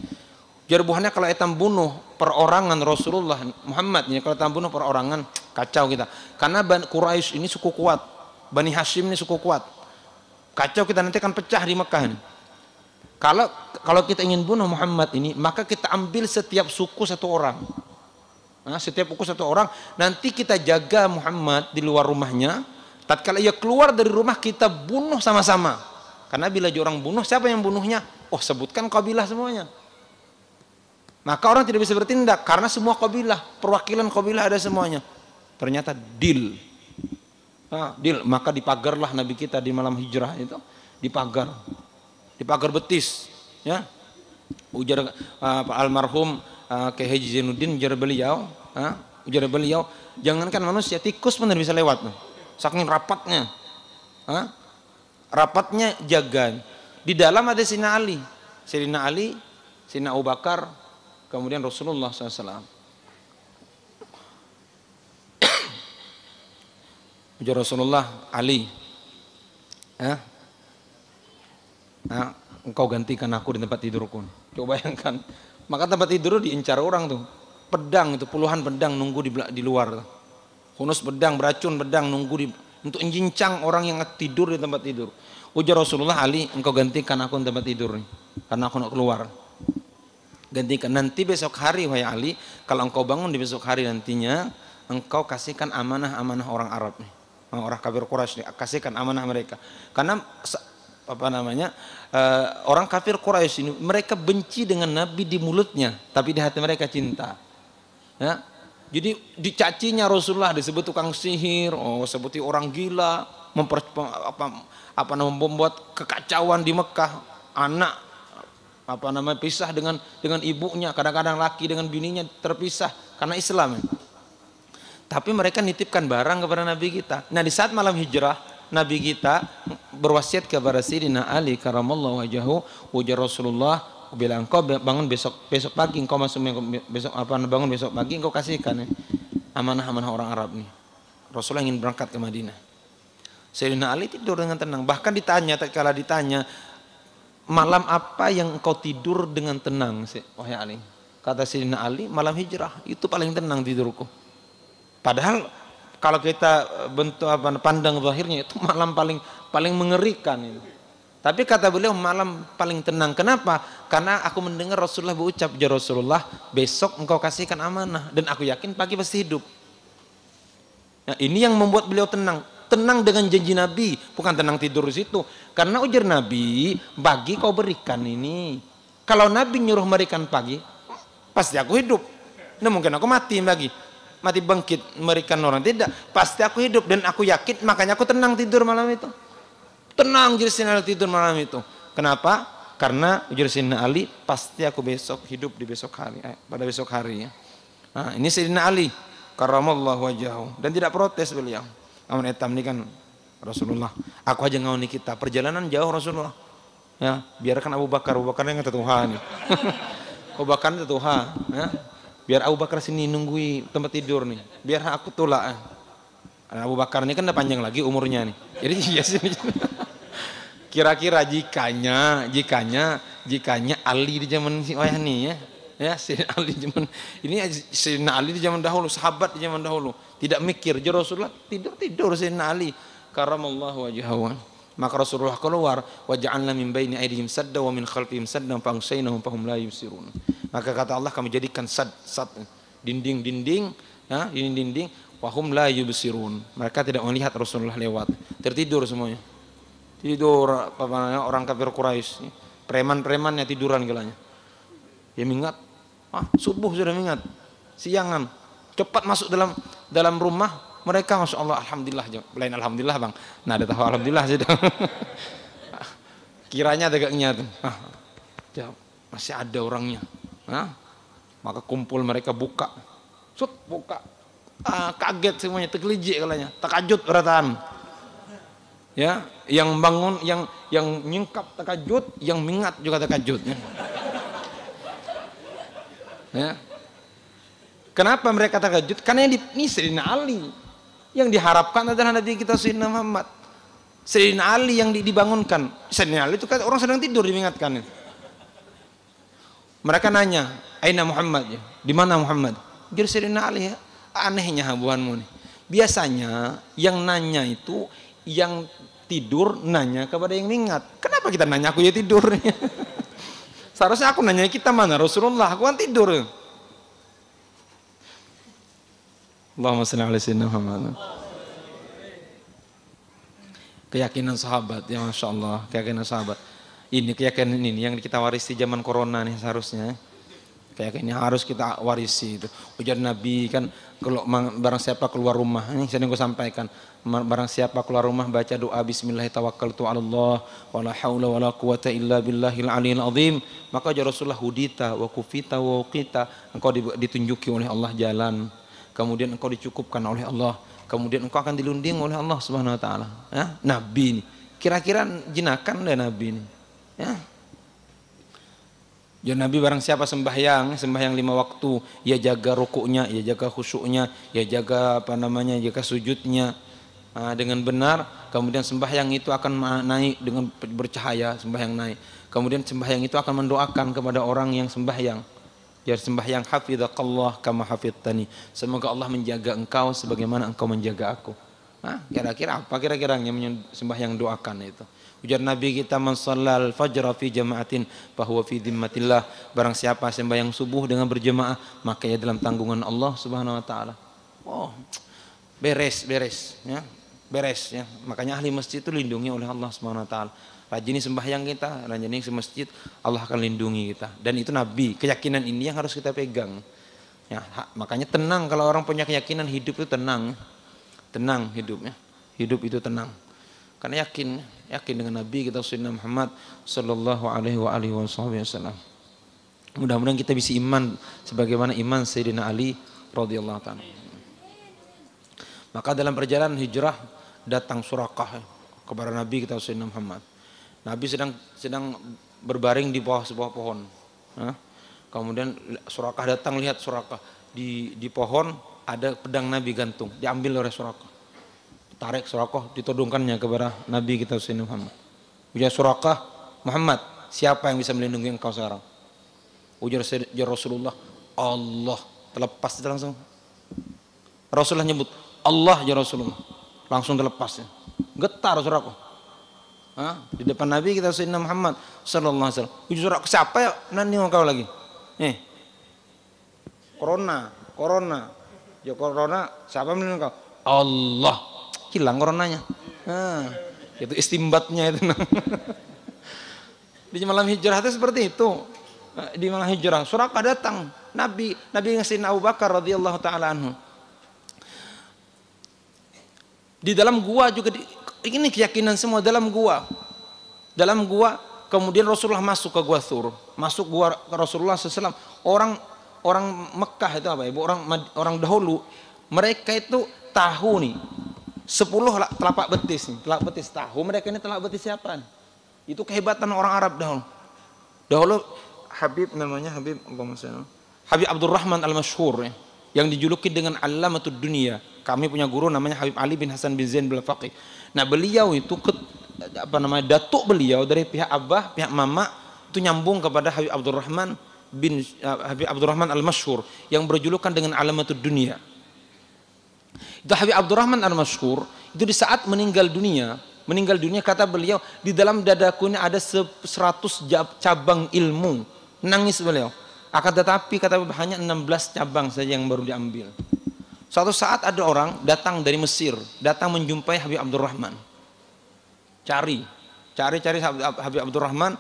Jarbuhannya kalau etam bunuh perorangan Rasulullah Muhammad ini, kalau etam bunuh perorangan kacau kita. Karena Quraisy ini suku kuat, Bani Hashim ini suku kuat. Kacau kita nanti akan pecah di Mekah ini. Kalau kita ingin bunuh Muhammad ini, maka kita ambil setiap suku satu orang. Nah, setiap suku satu orang, nanti kita jaga Muhammad di luar rumahnya. Tatkala ia keluar dari rumah, kita bunuh sama-sama. Karena bila orang bunuh, siapa yang bunuhnya? Oh, sebutkan kabilah semuanya. Maka orang tidak bisa bertindak karena semua kabilah, perwakilan kabilah ada semuanya. Ternyata deal. Nah, deal. Maka dipagarlah Nabi kita di malam hijrah itu, dipagar betis, ya. Ujar almarhum Kiai Haji Zainuddin, ujar beliau, jangankan manusia, tikus pun tidak bisa lewat, saking rapatnya, rapatnya jaga. Di dalam ada Sayyidina Ali, Sayyidina Abu Bakar, kemudian Rasulullah SAW. Ujar Rasulullah, Ali, engkau gantikan aku di tempat tidurku. Coba bayangkan, maka tempat tidur diincar orang tuh, pedang itu, puluhan pedang nunggu di luar. Hunus pedang, beracun pedang nunggu untuk menjincang orang yang tidur di tempat tidur. Ujar Rasulullah, Ali, engkau gantikan aku di tempat tidur nih, karena aku nak keluar. Gantikan, nanti besok hari wahai Ali, kalau engkau bangun di besok hari nantinya, engkau kasihkan amanah-amanah orang Arab nih, orang kafir Quraisy nih, kasihkan amanah mereka. Karena orang kafir Quraisy ini mereka benci dengan Nabi di mulutnya, tapi di hati mereka cinta. Ya, jadi dicacinya Rasulullah, disebut tukang sihir, seperti orang gila, membuat kekacauan di Mekah, anak pisah dengan ibunya, kadang-kadang laki dengan bininya terpisah karena Islam. Tapi mereka nitipkan barang kepada Nabi kita. Nah, di saat malam hijrah, Nabi kita berwasiat kepada Sayyidina Ali karamallahu wajahu, ujar Rasulullah, bila engkau bangun besok pagi, engkau masuk bangun besok pagi, engkau kasihkan amanah-amanah orang Arab nih. Rasulullah ingin berangkat ke Madinah. Sayyidina Ali tidur dengan tenang. Bahkan tatkala ditanya, malam apa yang engkau tidur dengan tenang, wahai Ali? Kata Sayyidina Ali, malam hijrah, itu paling tenang tidurku. Padahal kalau kita pandang zahirnya itu malam paling mengerikan itu. Tapi kata beliau malam paling tenang. Kenapa? Karena aku mendengar Rasulullah berucap, ya Rasulullah, besok engkau kasihkan amanah dan aku yakin pagi pasti hidup. Nah, ini yang membuat beliau tenang. Tenang dengan janji Nabi, bukan tenang tidur di situ. Karena ujar Nabi, pagi kau berikan ini. Kalau Nabi nyuruh memberikan pagi, pasti aku hidup. Nah, mungkin aku mati bangkit memberikan orang, tidak, pasti aku hidup dan aku yakin, makanya aku tenang tidur malam itu. Tenang jadi Sayyidina Ali tidur malam itu. Kenapa? Karena ujar Sayyidina Ali, pasti aku besok hidup di besok hari, pada besok hari ya. Nah, ini Sayyidina Ali karamallahu wajahu, dan tidak protes beliau. Aman etam ini kan Rasulullah, aku aja ngawani kita, perjalanan jauh Rasulullah. Ya, biarkan Abu Bakar yang Tuhan nih. Abu Bakar itu Tuhan, ya. Biar Abu Bakar sini nunggui tempat tidur nih, biar aku tolak. Abu Bakar ini kan udah panjang lagi umurnya nih, jadi ya sini. Kira-kira jikanya Ali di zaman si ayah nih ya Sayyidina Ali di zaman dahulu, sahabat di zaman dahulu tidak mikir, jadi Rasulullah tidur Sayyidina Ali karamallahu wajhahu. Maka Rasulullah keluar, wa ja'alna min baini aydihim sadda wa min khalfihim saddan fa aghshaynahum fahum la yubsirun. Maka kata Allah, kami jadikan sad dinding wahum la yubsirun. Mereka tidak melihat Rasulullah lewat. Tertidur semuanya. Tidur orang kafir Quraisy, preman-premannya tiduran gelanya. Ya mingat. Subuh sudah mingat. Siangan. Cepat masuk dalam rumah. Mereka masya Allah, alhamdulillah, lain alhamdulillah bang. Nah, ada tahu alhamdulillah sih. Kiranya dagangnya tuh, masih ada orangnya. Maka kumpul mereka buka, kaget semuanya, tergelincir kalanya, takajud beratan. Ya, yang bangun, yang nyingkap takajud, yang mingat juga takajud. Ya. Kenapa mereka takajud? Karena ini Sayyidina Ali. Yang diharapkan adalah Nabi kita Sayyidina Muhammad. Sayyidina Ali yang dibangunkan. Sayyidina Ali itu kan orang sedang tidur diingatkan. Mereka nanya, "Aina Muhammad?" Di mana Muhammad? Jadi Sayyidina Ali, ya, anehnya habuanmu nih. Biasanya yang nanya itu yang tidur nanya kepada yang ingat. Kenapa kita nanya aku ya tidur? Seharusnya aku nanya kita mana Rasulullah, aku kan tidur. Allahumma shalli ala sayyidina Muhammad. Keyakinan sahabat, ya Masya Allah, keyakinan sahabat. Ini keyakinan ini yang kita warisi zaman corona nih seharusnya. Keyakinan harus kita warisi itu. Ujar Nabi kan, kalau barang siapa keluar rumah, ini sering gue sampaikan, barang siapa keluar rumah baca doa Bismillahirrahmanirrahim, wala haula wala quwata illa billahil aliyil azim, maka ujar Rasulullah hudita wa kufita wa uqita, engkau ditunjuki oleh Allah jalan, kemudian engkau dicukupkan oleh Allah, kemudian engkau akan dilindungi oleh Allah Subhanahu wa taala. Ya, Nabi ini kira-kira jinakan deh Nabi ini. Ya. Ya Nabi barang siapa sembahyang 5 waktu, ia jaga rukuknya, ia jaga khusyuknya, ia jaga jaga sujudnya dengan benar, kemudian sembahyang itu akan naik dengan bercahaya, sembahyang naik. Kemudian sembahyang itu akan mendoakan kepada orang yang sembahyang. Ya sembahyang hafizaqallah kama hafidtani. Semoga Allah menjaga engkau sebagaimana engkau menjaga aku. Kira-kira apa kira-kiranya sembahyang doakan itu? Ujar Nabi kita, man shallal fajra fi jama'atin fahuwa fi dhimmatillah. Barang siapa sembahyang subuh dengan berjemaah, maka ia dalam tanggungan Allah Subhanahu wa taala. Oh, beres ya. Beres ya. Makanya ahli masjid itu lindungi oleh Allah Subhanahu wa taala. Rajin sembahyang kita, rajin ke masjid, Allah akan lindungi kita. Dan itu Nabi, keyakinan ini yang harus kita pegang. Ya, makanya tenang kalau orang punya keyakinan hidup itu tenang. Tenang hidupnya. Hidup itu tenang. Karena yakin dengan Nabi kita Sayyidina Muhammad sallallahu alaihi wasallam. Mudah-mudahan kita bisa iman sebagaimana iman Sayyidina Ali radhiyallahu ta'ala. Maka dalam perjalanan hijrah datang Surakah kepada Nabi kita Sayyidina Muhammad. Nabi sedang berbaring di bawah sebuah pohon. Kemudian Surakah datang, lihat Surakah di pohon ada pedang Nabi gantung, diambil oleh Surakah. Tarik Surakah, ditodongkannya kepada Nabi kita Sayyidina Muhammad. Ujar Surakah, Muhammad, siapa yang bisa melindungi engkau sekarang? Ujar Rasulullah, Allah. Terlepas itu langsung. Rasulullah nyebut Allah ya Rasulullah, langsung terlepas. Getar Surakah. Di depan Nabi kita Sayyidina Muhammad sallallahu alaihi wasallam. Ujar Surakah, siapa ya nanti engkau lagi? Corona. Ya corona, siapa melindungi engkau? Allah. Hilang coronanya. Itu istimbatnya itu. Di malam hijrah itu seperti itu. Di malam hijrah Surakah datang, Nabi ngasih Abu Bakar radhiyallahu taala anhu. Di dalam gua juga ini keyakinan semua dalam gua. Dalam gua kemudian Rasulullah masuk ke gua Thur. Masuk gua Rasulullah SAW. Orang Mekah itu apa? Ibu orang dahulu mereka itu tahu nih 10 telapak betis nih, telapak betis tahu mereka ini telapak betis siapa? Itu kehebatan orang Arab dahulu. Habib namanya Habib Abdurrahman Al-Masyhur ya, yang dijuluki dengan Allamatud Dunia. Kami punya guru namanya Habib Ali bin Hasan bin Zain bin Faqih. Nah beliau itu datuk beliau dari pihak abah, pihak mama itu nyambung kepada Habib Abdurrahman Al-Masyhur yang berjulukan dengan Allamatud Dunia. Itu Habib Abdurrahman Al-Masyhur itu di saat meninggal dunia kata beliau, di dalam dadaku ini ada 100 cabang ilmu. Nangis beliau. Akan tetapi kata beliau hanya 16 cabang saja yang baru diambil. Suatu saat ada orang datang dari Mesir, datang menjumpai Habib Abdurrahman. Cari Habib Abdurrahman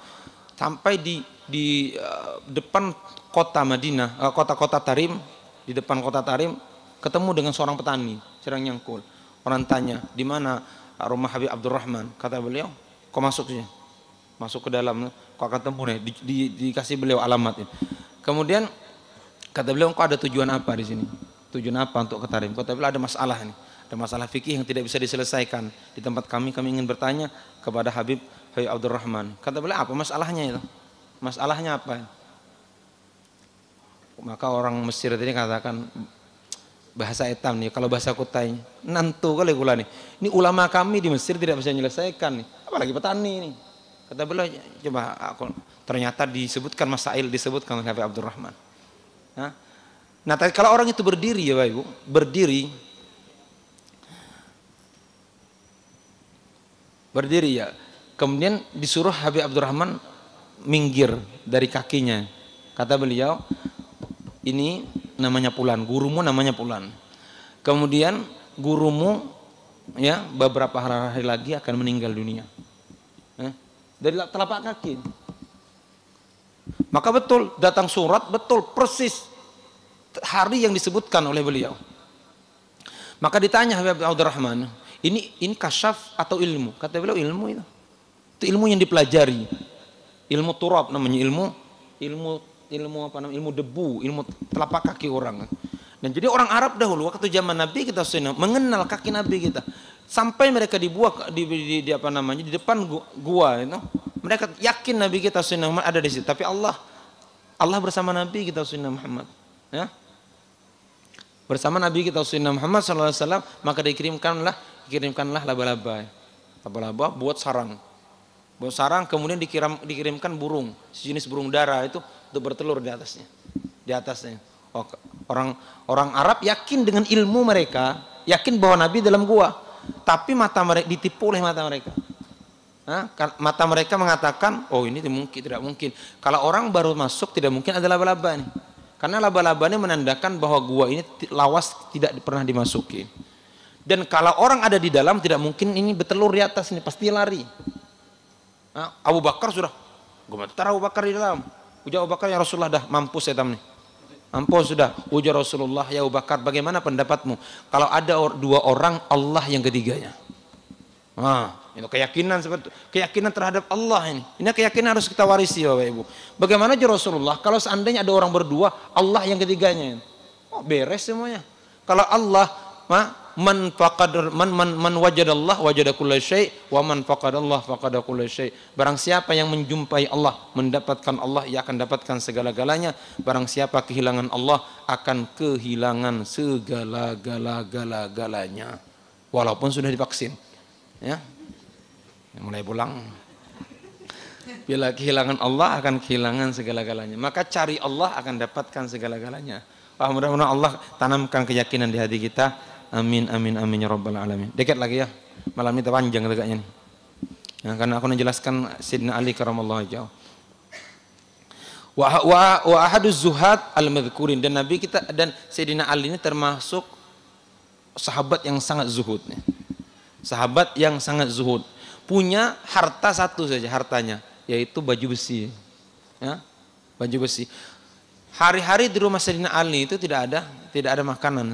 sampai di depan kota Madinah, kota Tarim, di depan kota Tarim ketemu dengan seorang petani sedang nyangkul. Orang tanya, di mana rumah Habib Abdurrahman? Kata beliau, kau masuk sini, masuk ke dalam, kau akan temu nih. Dikasih beliau alamat ini. Kemudian kata beliau, kau ada tujuan apa di sini? Tujuan apa untuk ke Tarim? Kata beliau, ada masalah ini, ada masalah fikih yang tidak bisa diselesaikan di tempat kami ingin bertanya kepada Habib Abdurrahman. Kata beliau, apa masalahnya itu? Masalahnya apa? Maka orang Mesir tadi katakan bahasa etam nih, kalau bahasa kutai nantu kali gula nih. Ini ulama kami di Mesir tidak bisa menyelesaikan nih, apalagi petani nih. Kata beliau, coba aku ternyata disebutkan masail, disebutkan oleh Habib Abdurrahman. Nah, kalau orang itu berdiri ya Bapak Ibu, berdiri ya. Kemudian disuruh Habib Abdurrahman minggir dari kakinya. Kata beliau, ini namanya Fulan, gurumu namanya Fulan. Kemudian gurumu ya beberapa hari lagi akan meninggal dunia. Dari telapak kaki. Maka betul datang surat, betul persis hari yang disebutkan oleh beliau. Maka ditanya Habib Abdurrahman, ini kasyaf atau ilmu? Kata beliau ilmu itu. Itu ilmu yang dipelajari. Ilmu turab namanya, ilmu apa namanya? Ilmu debu, ilmu telapak kaki orang. Dan jadi orang Arab dahulu waktu zaman Nabi kita mengenal kaki Nabi kita. Sampai mereka dibuat di apa namanya? Di depan gua itu. Mereka yakin Nabi kita Muhammad ada di situ. Tapi Allah bersama Nabi kita Muhammad, ya. Bersama Nabi kita Muhammad SAW, maka dikirimkanlah laba-laba. Laba-laba buat sarang. Buat sarang, kemudian dikirimkan burung, sejenis burung dara itu untuk bertelur di atasnya. Di atasnya. Orang Arab yakin dengan ilmu mereka, yakin bahwa Nabi dalam gua. Tapi mata mereka ditipu oleh mata mereka. Mata mereka mengatakan, oh ini tidak mungkin. Kalau orang baru masuk tidak mungkin ada laba-laba nih. Karena laba-laba ini menandakan bahwa gua ini lawas, tidak pernah dimasuki. Dan kalau orang ada di dalam tidak mungkin ini bertelur di atas ini, pasti lari. Abu Bakar sudah, gua mati Abu Bakar di dalam. Ujar Abu Bakar, ya Rasulullah dah mampus setan nih. Mampus sudah. Ujar Rasulullah, ya Abu Bakar, bagaimana pendapatmu kalau ada dua orang Allah yang ketiganya? Itu keyakinan terhadap Allah ini. Ini keyakinan harus kita warisi Bapak Ibu. Bagaimana aja Rasulullah kalau seandainya ada orang berdua Allah yang ketiganya? Beres semuanya. Kalau Allah man wajadallah wajada kulla syai wa man faqadallah faqada kulla syai. Barang siapa yang menjumpai Allah, mendapatkan Allah, ia akan dapatkan segala-galanya. Barang siapa kehilangan Allah, akan kehilangan segala-galanya. Walaupun sudah divaksin. Ya. Mulai pulang. Bila kehilangan Allah akan kehilangan segala-galanya. Maka cari Allah akan dapatkan segala-galanya. Mudah-mudahan Allah tanamkan keyakinan di hati kita. Amin amin amin ya rabbal alamin. Dekat lagi ya. Malam ini panjang tegaknya nih. Karena aku menjelaskan Sayyidina Ali karamallahu wajhahu. Wa ahaduz zuhad al-madhkurin, dan Nabi kita dan Sayyidina Ali ini termasuk sahabat yang sangat zuhud nih. Sahabat yang sangat zuhud, punya harta satu saja hartanya, yaitu baju besi. Ya, baju besi. Hari-hari di rumah Sayyidina Ali itu tidak ada makanan.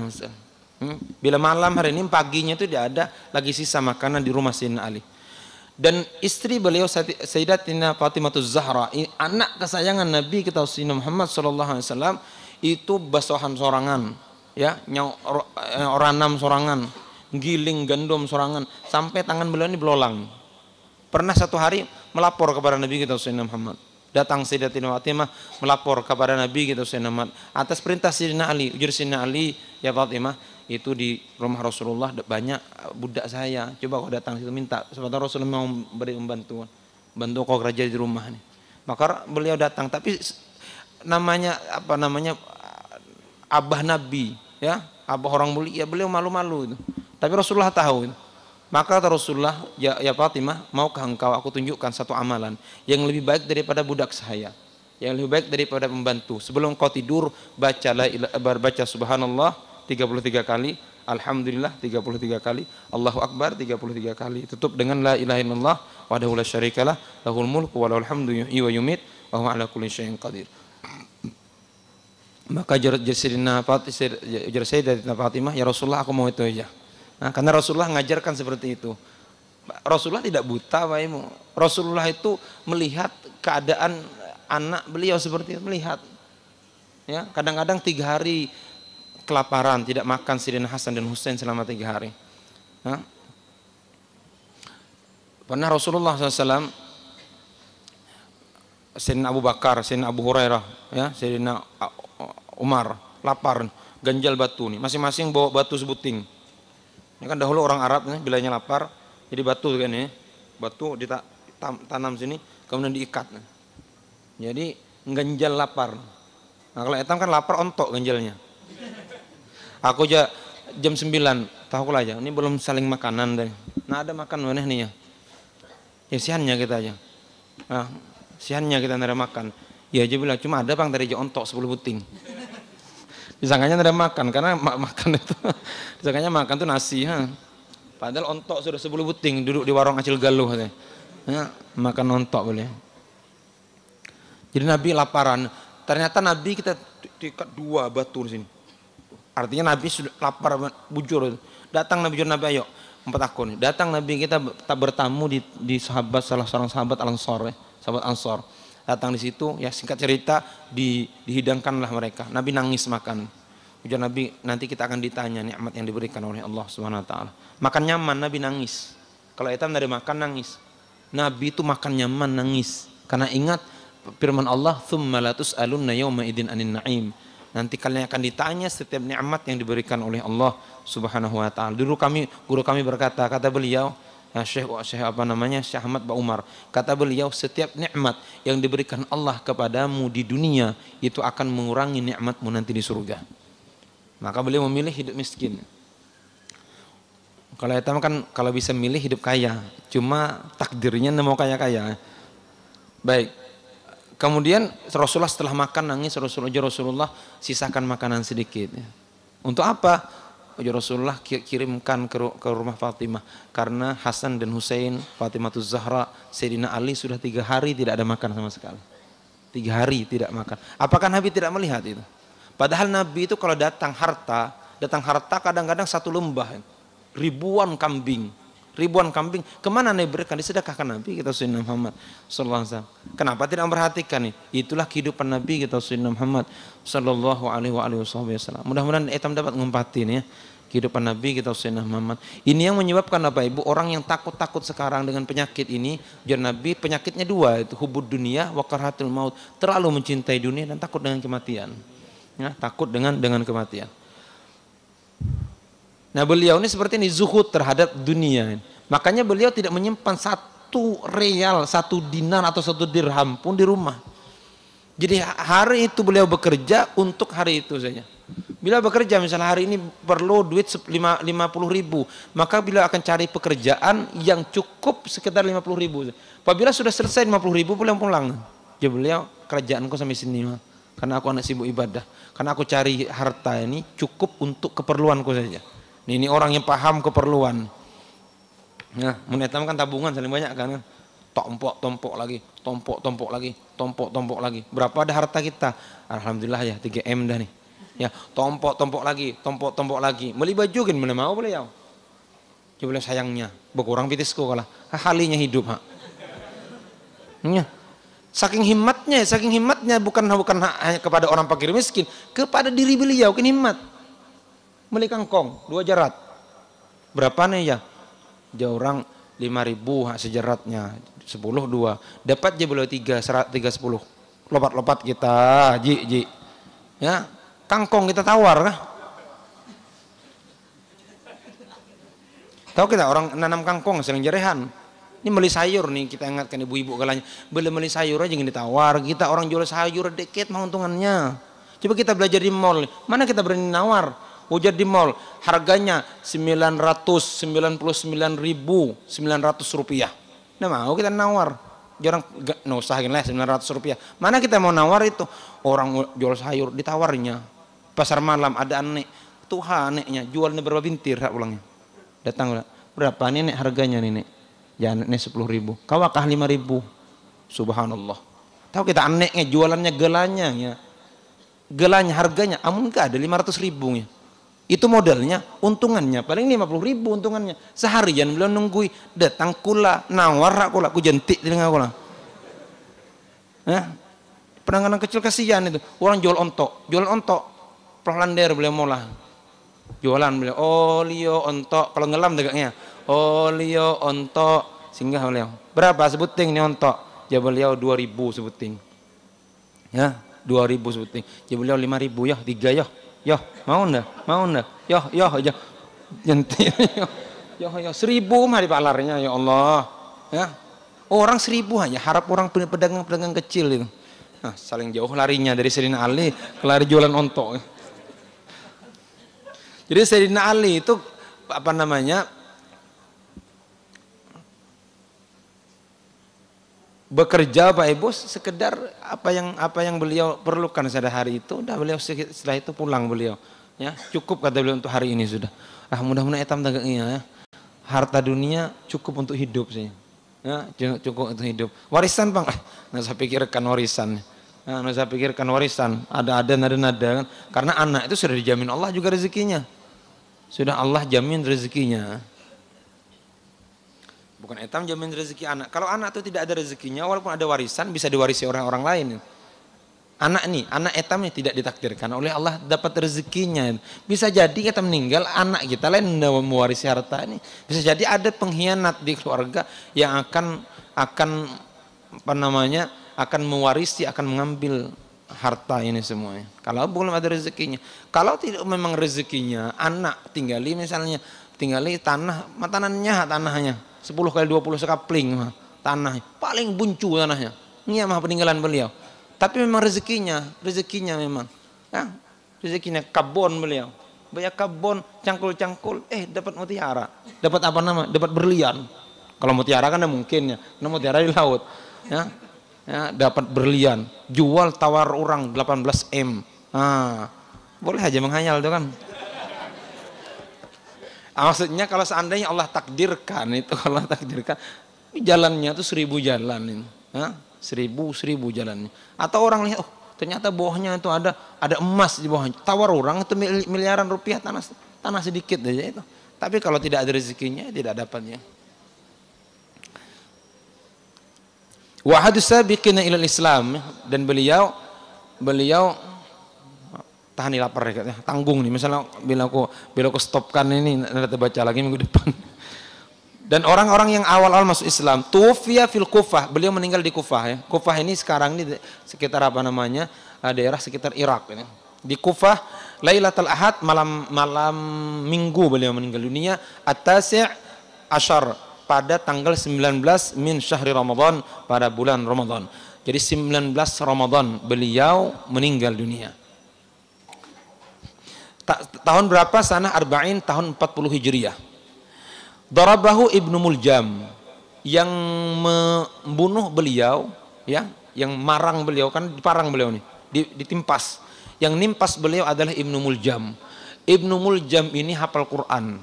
Bila malam hari ini paginya itu tidak ada lagi sisa makanan di rumah Sayyidina Ali. Dan istri beliau Sayyidatina Fatimahuz Zahra, anak kesayangan Nabi kita Sayyidina Muhammad SAW, itu basohan sorangan, ya, oranam sorangan, giling gandum sorangan, sampai tangan beliau ini belolang. Pernah satu hari melapor kepada Nabi kita Sayyidina Muhammad. Datang Sayyidatina Fatimah melapor kepada Nabi kita Sayyidina Muhammad atas perintah Sayyidina Ali. Ujar Sayyidina Ali, ya Fatimah, itu di rumah Rasulullah banyak budak saya. Coba kau datang situ minta, sebentar Rasulullah mau beri bantuan. Bantu kau kerja di rumah nih. Maka beliau datang, tapi namanya abah Nabi, ya, abah orang mulia, beliau malu-malu itu. Tapi Rasulullah tahu itu. Maka kata Rasulullah, ya Fatimah, maukah engkau aku tunjukkan satu amalan yang lebih baik daripada budak saya, yang lebih baik daripada pembantu. Sebelum kau tidur, baca subhanallah 33 kali, alhamdulillah 33 kali, Allahu akbar 33 kali. Tutup dengan la ilaha illallah wahdahu la syarikalah, lahul mulku wa lahul hamdu yuhyi wa yumiit wa huwa ala kulli syai'in qadir. Maka Sayyidatina Fatimah, ya Rasulullah, aku mau itu aja. Karena Rasulullah mengajarkan seperti itu. Rasulullah tidak buta, Pak Ibu. Rasulullah itu melihat keadaan anak beliau seperti itu, melihat. Ya, kadang-kadang 3 hari kelaparan, tidak makan Sayyidina Hasan dan Husain selama 3 hari. Pernah Rasulullah SAW, Sayyidina Abu Bakar, Sayyidina Abu Hurairah, ya, Sayyidina Umar, lapar, ganjal batu nih, masing-masing bawa batu sebuting. Ini kan dahulu orang Arab nih, bilanya lapar, jadi batu kan ya, batu ditanam sini, kemudian diikat. Jadi ganjal lapar. Nah kalau etam kan lapar ontok ganjalnya. Aku aja jam 9, tahu lah aja, ini belum saling makanan deh. Nah ada makan mana nih ya? Isiannya kita aja. Nah, Siannya kita nggak ada makan. Ya dia bilang cuma ada bang dari ontok 10 buting. Disangkanya nggak ada makan karena makan itu. Disangkanya makan tuh nasi. Padahal ontok sudah 10 buting duduk di warung Acil Galuh. Ya, makan ontok boleh. Jadi Nabi laparan. Ternyata Nabi kita diikat 2 batu di sini. Artinya Nabi sudah lapar bujur. Datang Nabi bujur Nabi ayo 4 akun. Datang Nabi kita tak bertamu di sahabat salah seorang sahabat Al-Ansor, sahabat Ansor. Datang di situ ya singkat cerita dihidangkanlah mereka. Nabi nangis makan. Ujar Nabi nanti kita akan ditanya nikmat yang diberikan oleh Allah Subhanahu wa taala. Makan nyaman Nabi nangis. Kalau etam dari makan nangis. Nabi itu makan nyaman nangis. Karena ingat firman Allah, "Tsumma la tus'alunna yawma idzin 'anin na'im." Nanti kalian akan ditanya setiap nikmat yang diberikan oleh Allah Subhanahu wa taala. Dulu guru kami berkata, kata beliau, ya Syekh apa namanya? Syekh Ahmad Ba Umar. Kata beliau, setiap nikmat yang diberikan Allah kepadamu di dunia itu akan mengurangi nikmatmu nanti di surga. Maka beliau memilih hidup miskin. Kalau etam kan kalau bisa milih hidup kaya, cuma takdirnya mau kaya-kaya. Baik. Kemudian Rasulullah setelah makan nangis, Rasulullah sisakan makanan sedikit. Untuk apa? Rasulullah kirimkan ke rumah Fatimah. Karena Hasan dan Husain, Fatimahuz Zahra, Sayyidina Ali sudah 3 hari tidak ada makan sama sekali. 3 hari tidak makan. Apakah Nabi tidak melihat itu? Padahal Nabi itu kalau datang harta kadang-kadang 1 lembah. Ribuan kambing. Kemana Nabi berikan? Disedekahkan Nabi kita Sayyidina Muhammad sallallahu alaihi wasallam. Kenapa tidak memperhatikan nih? Itulah kehidupan Nabi kita Sayyidina Muhammad sallallahu alaihi wasallam. Mudah-mudahan etam dapat ngumpatin ya kehidupan Nabi kita Sayyidina Muhammad. Ini yang menyebabkan apa Ibu? Orang yang takut sekarang dengan penyakit ini, jar Nabi penyakitnya 2, itu hubud dunia wa karahatul maut, terlalu mencintai dunia dan takut dengan kematian. Ya, takut dengan kematian. Nah beliau ini seperti ini zuhud terhadap dunia. Makanya beliau tidak menyimpan 1 real, 1 dinar atau 1 dirham pun di rumah. Jadi hari itu beliau bekerja untuk hari itu saja. Bila bekerja misalnya hari ini perlu duit 50 ribu, maka beliau akan cari pekerjaan yang cukup sekitar 50 ribu. Apabila sudah selesai 50 ribu pulang. Jadi beliau kerjaanku sampai sini mah. Karena aku anak sibuk ibadah. Karena aku cari harta ini cukup untuk keperluanku saja. Ini orang yang paham keperluan. Nah, menetam kan tabungan saling banyak kan. Tompok lagi. Berapa ada harta kita? Alhamdulillah ya 3M dah nih. Ya, tompok lagi. Beli baju kan mana mau beliau. Coba beliau sayangnya, berkurang pitisku kalah. Halinya hidup, Ya. Saking himmatnya bukan hanya kepada orang fakir miskin, kepada diri beliau kan himmat. Beli kangkong 2 jarat. Berapa nih ya? Dia orang 5.000 sejaratnya 10 2. Dapat je beliau 3 10. Lopat kita, ji. Ya, kangkong kita tawar kah? Tahu kita orang nanam kangkong sering jarehan. Ini beli sayur nih, kita ingatkan ibu-ibu kalanya. Beli sayur aja yang ditawar. Kita orang jual sayur dikit mah untungannya. Coba kita belajar di mall. Mana kita berani nawar? Ujar di mall, harganya 999.900 rupiah. Nah mau kita nawar, jarang usahain lah 900 rupiah. Mana kita mau nawar itu? Orang jual sayur ditawarnya. Pasar malam ada anek, Tuhan aneknya jualnya berapa bintir ulangnya. Datang berapa nih nek harganya nih nek? Ya nek 10.000. Kawakah 5.000? Subhanallah. Tahu kita aneknya jualannya gelanya harganya, amun enggak ada 500.000 ya. Itu modalnya, untungannya paling 50.000 untungannya. Seharian beliau nunggui, datang kula, nawar kula, ku jentik telinga kula. Penanganan kecil kasihan itu. Orang jual ontok, Prolander beliau molah. Jualan beliau, olio ontok, kalau ngelam degaknya. Olio ontok, singgah beliau. Berapa sebuting nih ontok? Ya beliau 2.000 sebuting. Ya, 2.000 sebuting. Ya beliau 5.000 ya, 3 ya. Yo, mau ndak? Yo aja. Jentil. Yo 1.000 mah dipalarnya ya Allah. Ya. Orang 1.000 hanya harap orang pedagang kecil itu. Nah, saling jauh larinya dari Sayyidina Ali ke lari jualan ontok. Jadi Sayyidina Ali itu apa namanya? bekerja Pak Ibu sekedar apa yang beliau perlukan pada hari itu, udah beliau setelah itu pulang beliau. Ya, cukup kata beliau untuk hari ini sudah. Mudah-mudahan etam tagaknya ya. Harta dunia cukup untuk hidup sih. Ya, cukup untuk hidup. Warisan Bang, nggak usah pikirkan warisan. Nggak usah pikirkan warisan. Ada kan. Karena anak itu sudah dijamin Allah juga rezekinya. Sudah Allah jamin rezekinya. Bukan etam jamin rezeki anak. Kalau anak itu tidak ada rezekinya, walaupun ada warisan bisa diwarisi orang lain. Anak etam ini tidak ditakdirkan oleh Allah dapat rezekinya. Bisa jadi kita meninggal, anak kita lain tidak mewarisi harta ini. Bisa jadi ada pengkhianat di keluarga yang akan akan mewarisi, akan mengambil harta ini semuanya. Kalau belum ada rezekinya. Kalau tidak memang rezekinya, anak tinggali tanahnya 10 kali 20 sekapling tanah, paling buncu tanahnya. Ini mah peninggalan beliau. Tapi memang rezekinya memang. Ya, rezekinya kabon beliau. Banyak kabon, cangkul-cangkul, dapat mutiara. Dapat apa nama? Dapat berlian. Kalau mutiara kan tidak mungkin ya. Karena mutiara di laut. Ya, dapat berlian. Jual tawar orang 18 M. Boleh aja menghayal itu kan. Maksudnya kalau seandainya Allah takdirkan itu, kalau Allah takdirkan jalannya itu 1000 jalan ini. 1000 jalannya. Atau orang lihat, ternyata bawahnya itu ada emas di bawahnya. Tawar orang itu miliaran rupiah tanah sedikit aja itu. Tapi kalau tidak ada rezekinya tidak dapatnya. Wa hadus sabiqina ilal Islam, dan beliau tahan nih lapar ya, tanggung nih. Misalnya bila aku stopkan ini nanti baca lagi minggu depan. Dan orang-orang yang awal-awal masuk Islam, tufiya fil Kufah, beliau meninggal di Kufah ya. Kufah ini sekarang ini sekitar daerah sekitar Irak ini. Di Kufah, Lailatul Ahad, malam Minggu beliau meninggal dunia, at-tasi' asyar, pada tanggal 19 min syahri Ramadan, pada bulan Ramadan. Jadi 19 Ramadan beliau meninggal dunia. Tahun berapa? Sanah Arba'in, tahun 40 Hijriah. Darabahu Ibnu Muljam, yang membunuh beliau ya, yang marang beliau, kan diparang beliau nih, ditimpas. Yang nimpas beliau adalah Ibnu Muljam. Ibnu Muljam ini hafal Quran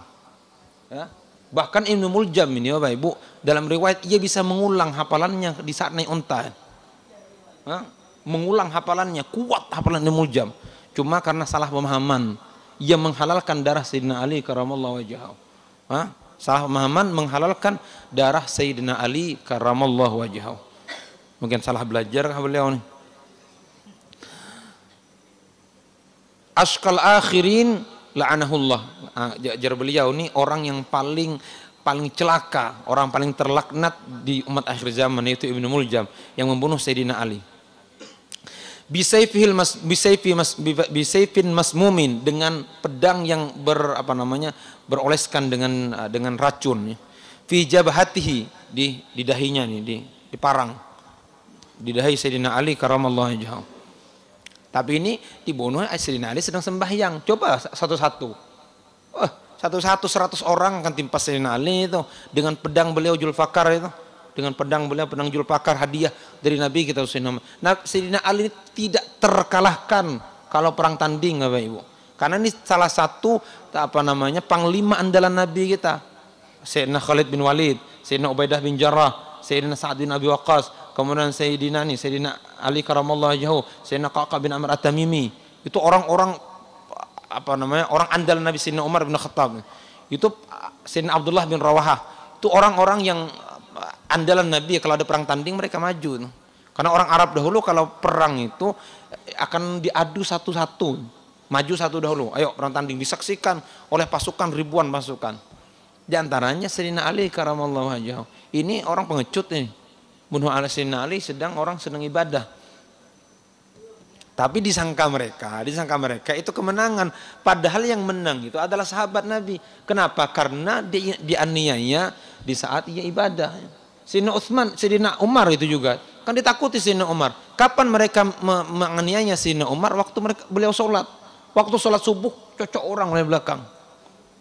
ya. Bahkan Ibnu Muljam ini Bapak Ibu, dalam riwayat ia bisa mengulang hafalannya di saat naik unta ya. Mengulang hafalannya, kuat hafalan Ibnu Muljam. Cuma karena salah pemahaman, ia menghalalkan darah Sayyidina Ali karramallahu wajhahu. Salah pemahaman menghalalkan darah Sayyidina Ali karramallahu wajhahu. Mungkin salah belajar beliau nih. Ashqal akhirin la'anahullah. Jar beliau nih orang yang paling celaka, orang paling terlaknat di umat akhir zaman, yaitu Ibnu Muljam yang membunuh Sayyidina Ali. Bisayfin masmumin, dengan pedang yang beroleskan dengan racun. Fi jabhatihi, di dahinya nih, diparang di dahi Sayyidina Ali karramallahu wajhahu. Tapi ini dibunuh Sayyidina Ali sedang sembahyang. Coba satu-satu 100 orang akan timpas Sayyidina Ali itu dengan pedang beliau Julfakar itu. Dengan pedang Julfakar, hadiah dari Nabi kita Sayyidina Ali tidak terkalahkan kalau perang tanding Bapak Ibu. Karena ini salah satu panglima andalan Nabi kita. Sayyidina Khalid bin Walid, Sayyidina Ubaidah bin Jarrah, Sayyidina Sa'ad bin Abi Waqqas, kemudian Sayyidina Ali karramallahu wajhahu, Sayyidina Qa'qa bin Amr At-Tamimi. Itu orang-orang orang andalan Nabi. Sayyidina Umar bin Khattab. Itu Sayyidina Abdullah bin Rawahah. Itu orang-orang yang andalan Nabi. Kalau ada perang tanding mereka maju. Karena orang Arab dahulu kalau perang itu akan diadu satu-satu, maju satu dahulu. Ayo perang tanding disaksikan oleh pasukan, ribuan pasukan. Di antaranya Sayyidina Ali karramallahu wajhahu. Ini orang pengecut nih. Bunuh Sayyidina Ali orang sedang ibadah. Tapi disangka mereka itu kemenangan. Padahal yang menang itu adalah sahabat Nabi. Kenapa? Karena dia dianiaya di saat ia ibadah. Sayyidina Umar itu juga kan ditakuti Sayyidina Umar. Kapan mereka menganiaya Sayyidina Umar? Waktu beliau sholat. Waktu sholat subuh cocok orang dari belakang.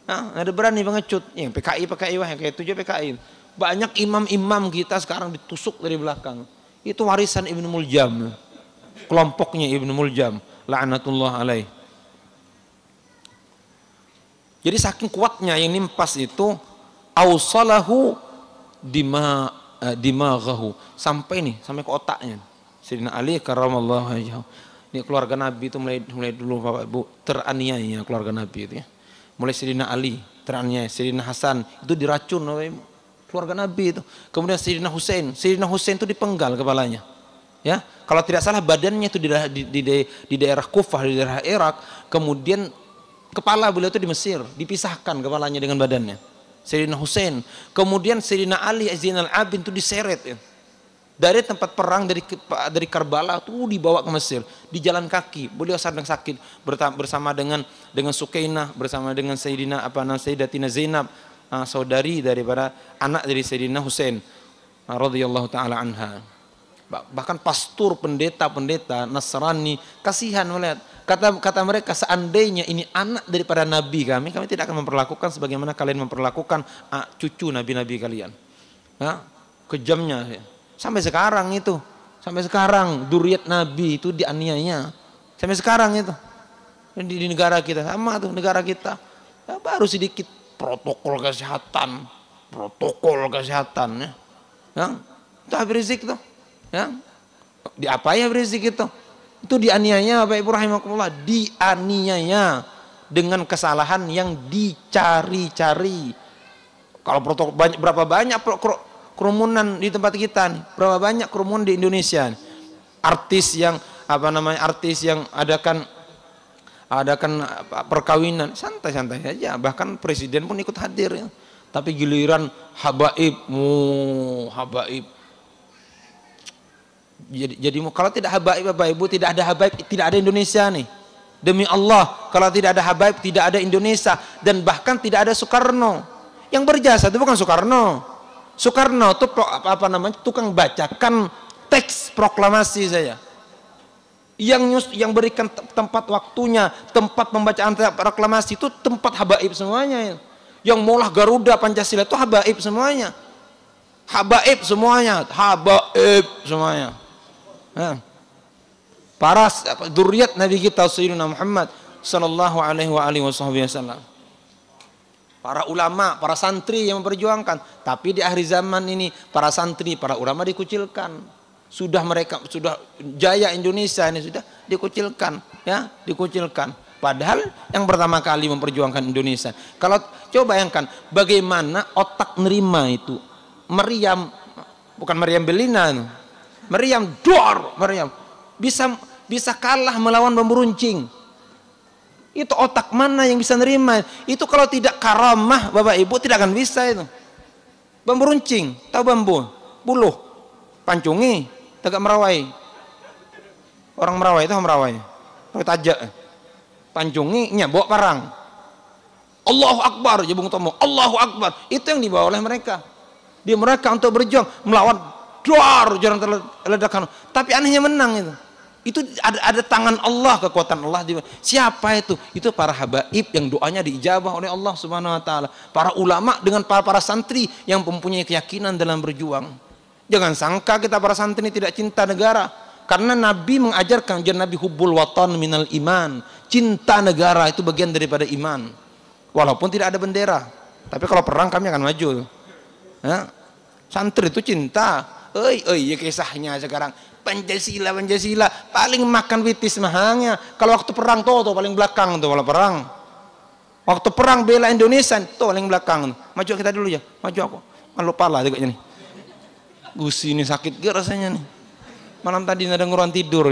Ada berani pengecut. Yang PKI wah, yang kayak 7 PKI. Banyak imam-imam kita sekarang ditusuk dari belakang. Itu warisan Ibnu Muljam. Kelompoknya Ibnu Muljam. La'natullah alaih. Jadi saking kuatnya yang nimpas itu, awsalahu dimaghahu. Sampai ke otaknya. Sayyidina Ali karramallahu wajhahu. Ini keluarga Nabi itu mulai dulu Bapak Ibu teraniaya keluarga Nabi itu ya. Mulai Sayyidina Ali teraniaya, Sayyidina Hasan itu diracun oleh keluarga Nabi itu. Kemudian Sayyidina Husain itu dipenggal kepalanya. Ya, kalau tidak salah badannya itu di daerah Kufah, di daerah Irak. Kemudian kepala beliau itu di Mesir, dipisahkan kepalanya dengan badannya. Sayyidina Husain. Kemudian Sayyidina Ali Zainal Abidin itu diseret ya. Dari tempat perang dari Karbala tuh dibawa ke Mesir, di jalan kaki. Beliau sedang sakit bersama dengan Sukainah, bersama dengan Sayyidatina Zainab, saudari daripada anak dari Sayyidina Husain radhiyallahu taala anha. Bahkan pastor, pendeta Nasrani kasihan melihat, kata mereka, seandainya ini anak daripada nabi kami tidak akan memperlakukan sebagaimana kalian memperlakukan cucu nabi-nabi kalian. Nah, kejamnya ya. Sampai sekarang duriat nabi itu dianiaya sampai sekarang itu di negara kita, sama tuh negara kita ya, baru sedikit protokol kesehatan ya. Itu Habib Rizik tuh ya, diapain Habib Rizik itu dianiaya Bapak Ibu rahimakumullah, dianiaya dengan kesalahan yang dicari-cari. Kalau protokol berapa banyak kerumunan di tempat kita nih, berapa banyak kerumunan di Indonesia nih. Artis yang adakan perkawinan santai-santai aja, bahkan presiden pun ikut hadir ya. Tapi giliran habaib. Jadi kalau tidak habaib Bapak Ibu, tidak ada Indonesia nih. Demi Allah, kalau tidak ada habaib tidak ada Indonesia, dan bahkan tidak ada Soekarno. Yang berjasa itu bukan Soekarno itu tukang bacakan teks proklamasi saya. Yang berikan tempat waktunya, tempat pembacaan proklamasi itu tempat habaib semuanya. Yang maulah Garuda Pancasila itu habaib semuanya. Nah, para dzurriyyat Nabi kita Sayyidina Muhammad sallallahu alaihi wasallam. Para ulama, para santri yang memperjuangkan. Tapi di akhir zaman ini para santri, para ulama dikucilkan. Sudah jaya Indonesia ini sudah dikucilkan, ya, dikucilkan. Padahal yang pertama kali memperjuangkan Indonesia. Kalau coba bayangkan bagaimana otak nerima itu. Maryam, bukan Maryam Belina, Maryam bisa kalah melawan bambu runcing. Itu otak mana yang bisa nerima? Itu kalau tidak karamah Bapak Ibu tidak akan bisa itu. Bambu runcing, tahu bambu? Buluh, pancungi, tegak merawai. Orang merawai itu merawai. Tajak. Pancungi, bawa parang. Allahu Akbar, jebung tomo. Allahu Akbar. Itu yang dibawa oleh mereka. Mereka untuk berjuang melawan jarang terledakan. Tapi anehnya menang itu. Itu ada tangan Allah, kekuatan Allah. Siapa itu? Itu para habaib yang doanya diijabah oleh Allah Subhanahu wa taala. Para ulama dengan para santri yang mempunyai keyakinan dalam berjuang. Jangan sangka kita para santri ini tidak cinta negara. Karena Nabi mengajarkan, Nabi hubbul watan minal iman. Cinta negara itu bagian daripada iman. Walaupun tidak ada bendera. Tapi kalau perang kami akan maju. Ya. Santri itu cinta. Ya kisahnya sekarang. Pancasila paling makan witis mahangnya. Kalau waktu perang tuh paling belakang tuh kalau perang. Waktu perang bela Indonesia tuh paling belakang. Maju kita dulu ya. Maju aku. Malu pala tegaknya nih. Gusi ini sakit gak rasanya nih. Malam tadi ada nguruan tidur.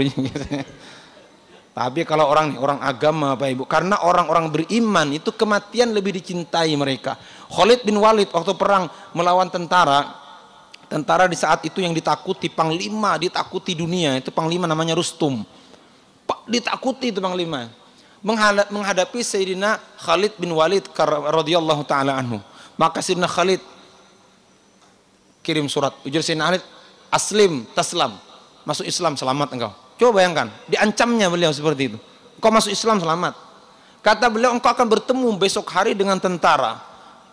Tapi kalau orang agama Bapak Ibu, karena orang-orang beriman itu kematian lebih dicintai mereka. Khalid bin Walid waktu perang melawan tentara di saat itu yang ditakuti panglima, ditakuti dunia, itu panglima namanya Rustum. Ditakuti itu panglima. Menghadapi Sayyidina Khalid bin Walid radhiyallahu taala anhu. Maka Sayyidina Khalid kirim surat, ujar Sayyidina Khalid, aslim taslam. Masuk Islam selamat engkau. Coba bayangkan, diancamnya beliau seperti itu. Engkau masuk Islam selamat. Kata beliau, engkau akan bertemu besok hari dengan tentara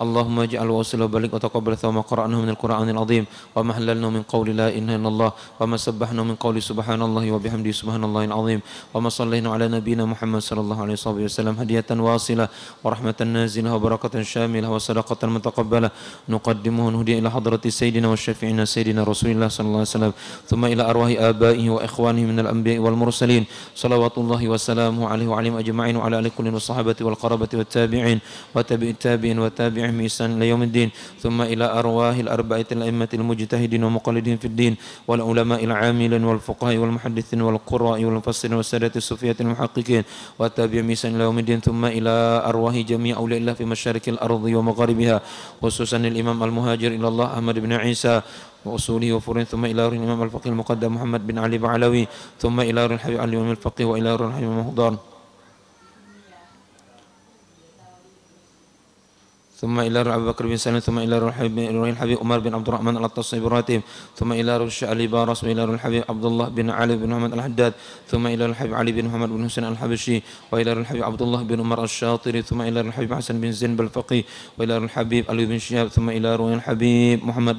اللهم اجعل وصله بلغ وتقبل ثم قرأناه من القرآن العظيم وما حللنا من قول لا إله إلا الله وما سبحنا من قول سبحان الله وبحمده سبحان الله العظيم وما صلينا على نبينا محمد صلى الله عليه وسلم هدية واصلة ورحمة نازلة وبركة شاملة وصدقة متقبلة نقدمه نهدي إلى حضرة سيدنا والشفيعنا سيدنا رسول الله صلى الله عليه وسلم ثم إلى أرواح آبائه وإخوانه من الأنبياء والمرسلين صلوات الله وسلامه عليه وعليهم أجمعين وعلى آله كل والصحابة والقرابة والتابعين وتابع التابعين وتابعهم بإحسان إلى يوم الدين ثم إلى أرواح الأربعة الأئمة المجتهدين ومقلدين في الدين والعلماء العاملين والفقهاء والمحدثين والقراء والمفسرين والسادة الصوفية المحققين والتابعين بإحسان إلى يوم الدين ثم إلى أرواح جميع أولياء الله في مشارق الأرض ومغاربها خصوصا الإمام المهاجر إلى الله أحمد بن عيسى وأصوله وفروعه ثم إلى روح الإمام الفقيه المقدم محمد بن علي بعلوي ثم إلى روح الحبيب علي بن الفقيه وإلى روح الحبيب المهضار ثم إلى روح أبي بكر بن سلمة ثم إلى روح الحبيب عمر بن عبد الرحمن الطاصي براتب ثم إلى روح علي بارس وإلى روح الحبيب عبد الله بن علي بن محمد الحداد ثم إلى روح الحبيب علي بن محمد بن حسين الحبشي وإلى روح الحبيب عبد الله بن عمر الشاطري ثم إلى روح الحبيب حسن بن زين الفقيه وإلى روح الحبيب علي بن شهاب ثم إلى روح الحبيب محمد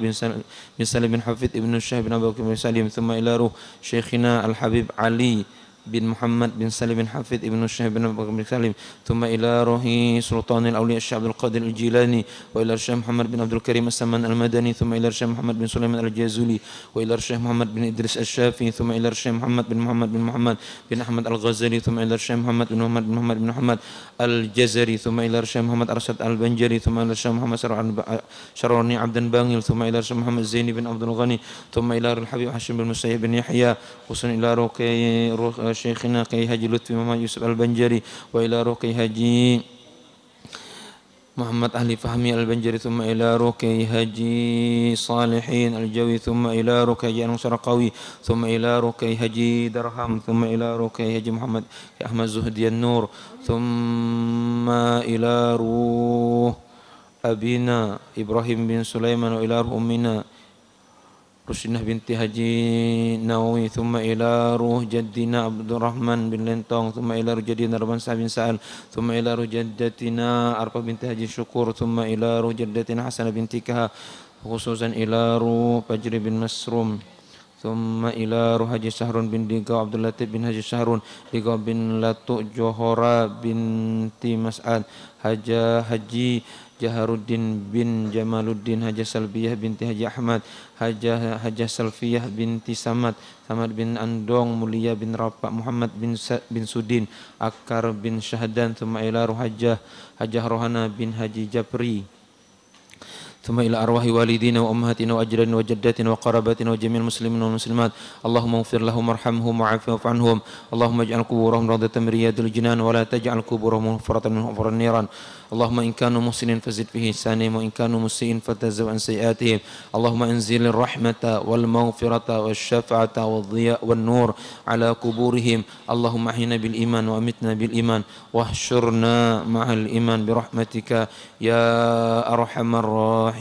بن سلم بن حفيظ بن الشهاب بن أبي بكر بن سليم ثم إلى روح شيخنا الحبيب علي بن محمد بن سليم بن حفيظ ابن الشهاب بن أبي بكر بن سليم ثم إلى روح سلطان الأولياء الشيخ عبد القادر الجيلاني وإلى الشيخ محمد بن عبد الكريم السمان المدني ثم إلى الشيخ محمد بن سليمان الجازولي وإلى الشيخ محمد بن إدريس الشافعي ثم إلى الشيخ محمد بن أحمد الغزالي ثم إلى الشيخ محمد بن محمد الجزري ثم إلى الشيخ محمد أرشد البنجري ثم إلى الشيخ محمد شروني عبد باغل ثم إلى الشيخ محمد زيني بن عبد الغني ثم إلى الحبيب هاشم بن مسيب بن يحيى وصل إلى روح شيخنا كي هاجي لطفي محمد يوسف البنجري وإلى روح كي هاجي محمد أهل فهمي البنجري ثم إلى روح كي هاجي صالحين الجوي ثم إلى روح كي هاجي الشرقاوي ثم إلى روح كي هاجي درهم ثم إلى روح كي هاجي محمد أحمد زهدي النور ثم إلى روح أبينا إبراهيم بن سليمان وإلى روح أمنا Rushinah binti Haji Nawawi thumma ila ruh jaddina Abdurrahman bin Lentong thumma ila ruh jaddina Rabban Sa'bin Sa'al thumma ila ruh jaddatina Arfa binti Haji Syukur thumma ila ruh jaddatina Hasanah binti Kaha khususan ila ruh Fajri bin Masrum thumma ila ruh Haji Syahrun bin Digaw Abdul Latif bin Haji Syahrun Digaw bin Latu Johora binti Mas'ad Haji Jaharuddin bin Jamaluddin Hajah Salbiyah binti Haji Ahmad Hajah Salfiyah binti Samad bin Andong Mulia bin Rapak Muhammad bin Sudin Akar bin Syahdan thumma ila Hajah Rohana bin Haji Japri ثم إلى أرواح والدينا وأمهاتنا وأجدادنا وجداتنا وقراباتنا وجميع المسلمين والمسلمات اللهم اغفر لهم وارحمهم وعافهم واعف عنهم اللهم اجعل قبورهم روضة من رياض الجنان ولا تجعل قبورهم حفرة من حفر النيران اللهم إن كانوا محسنين فزد في إحسانهم وإن كانوا مسيئين فتجاوز عن سيئاتهم اللهم انزل الرحمة والمغفرة والشفاعة والضياء والنور على قبورهم اللهم أحينا بالإيمان وأمتنا بالإيمان واحشرنا مع الإيمان برحمتك يا أرحم الراحمين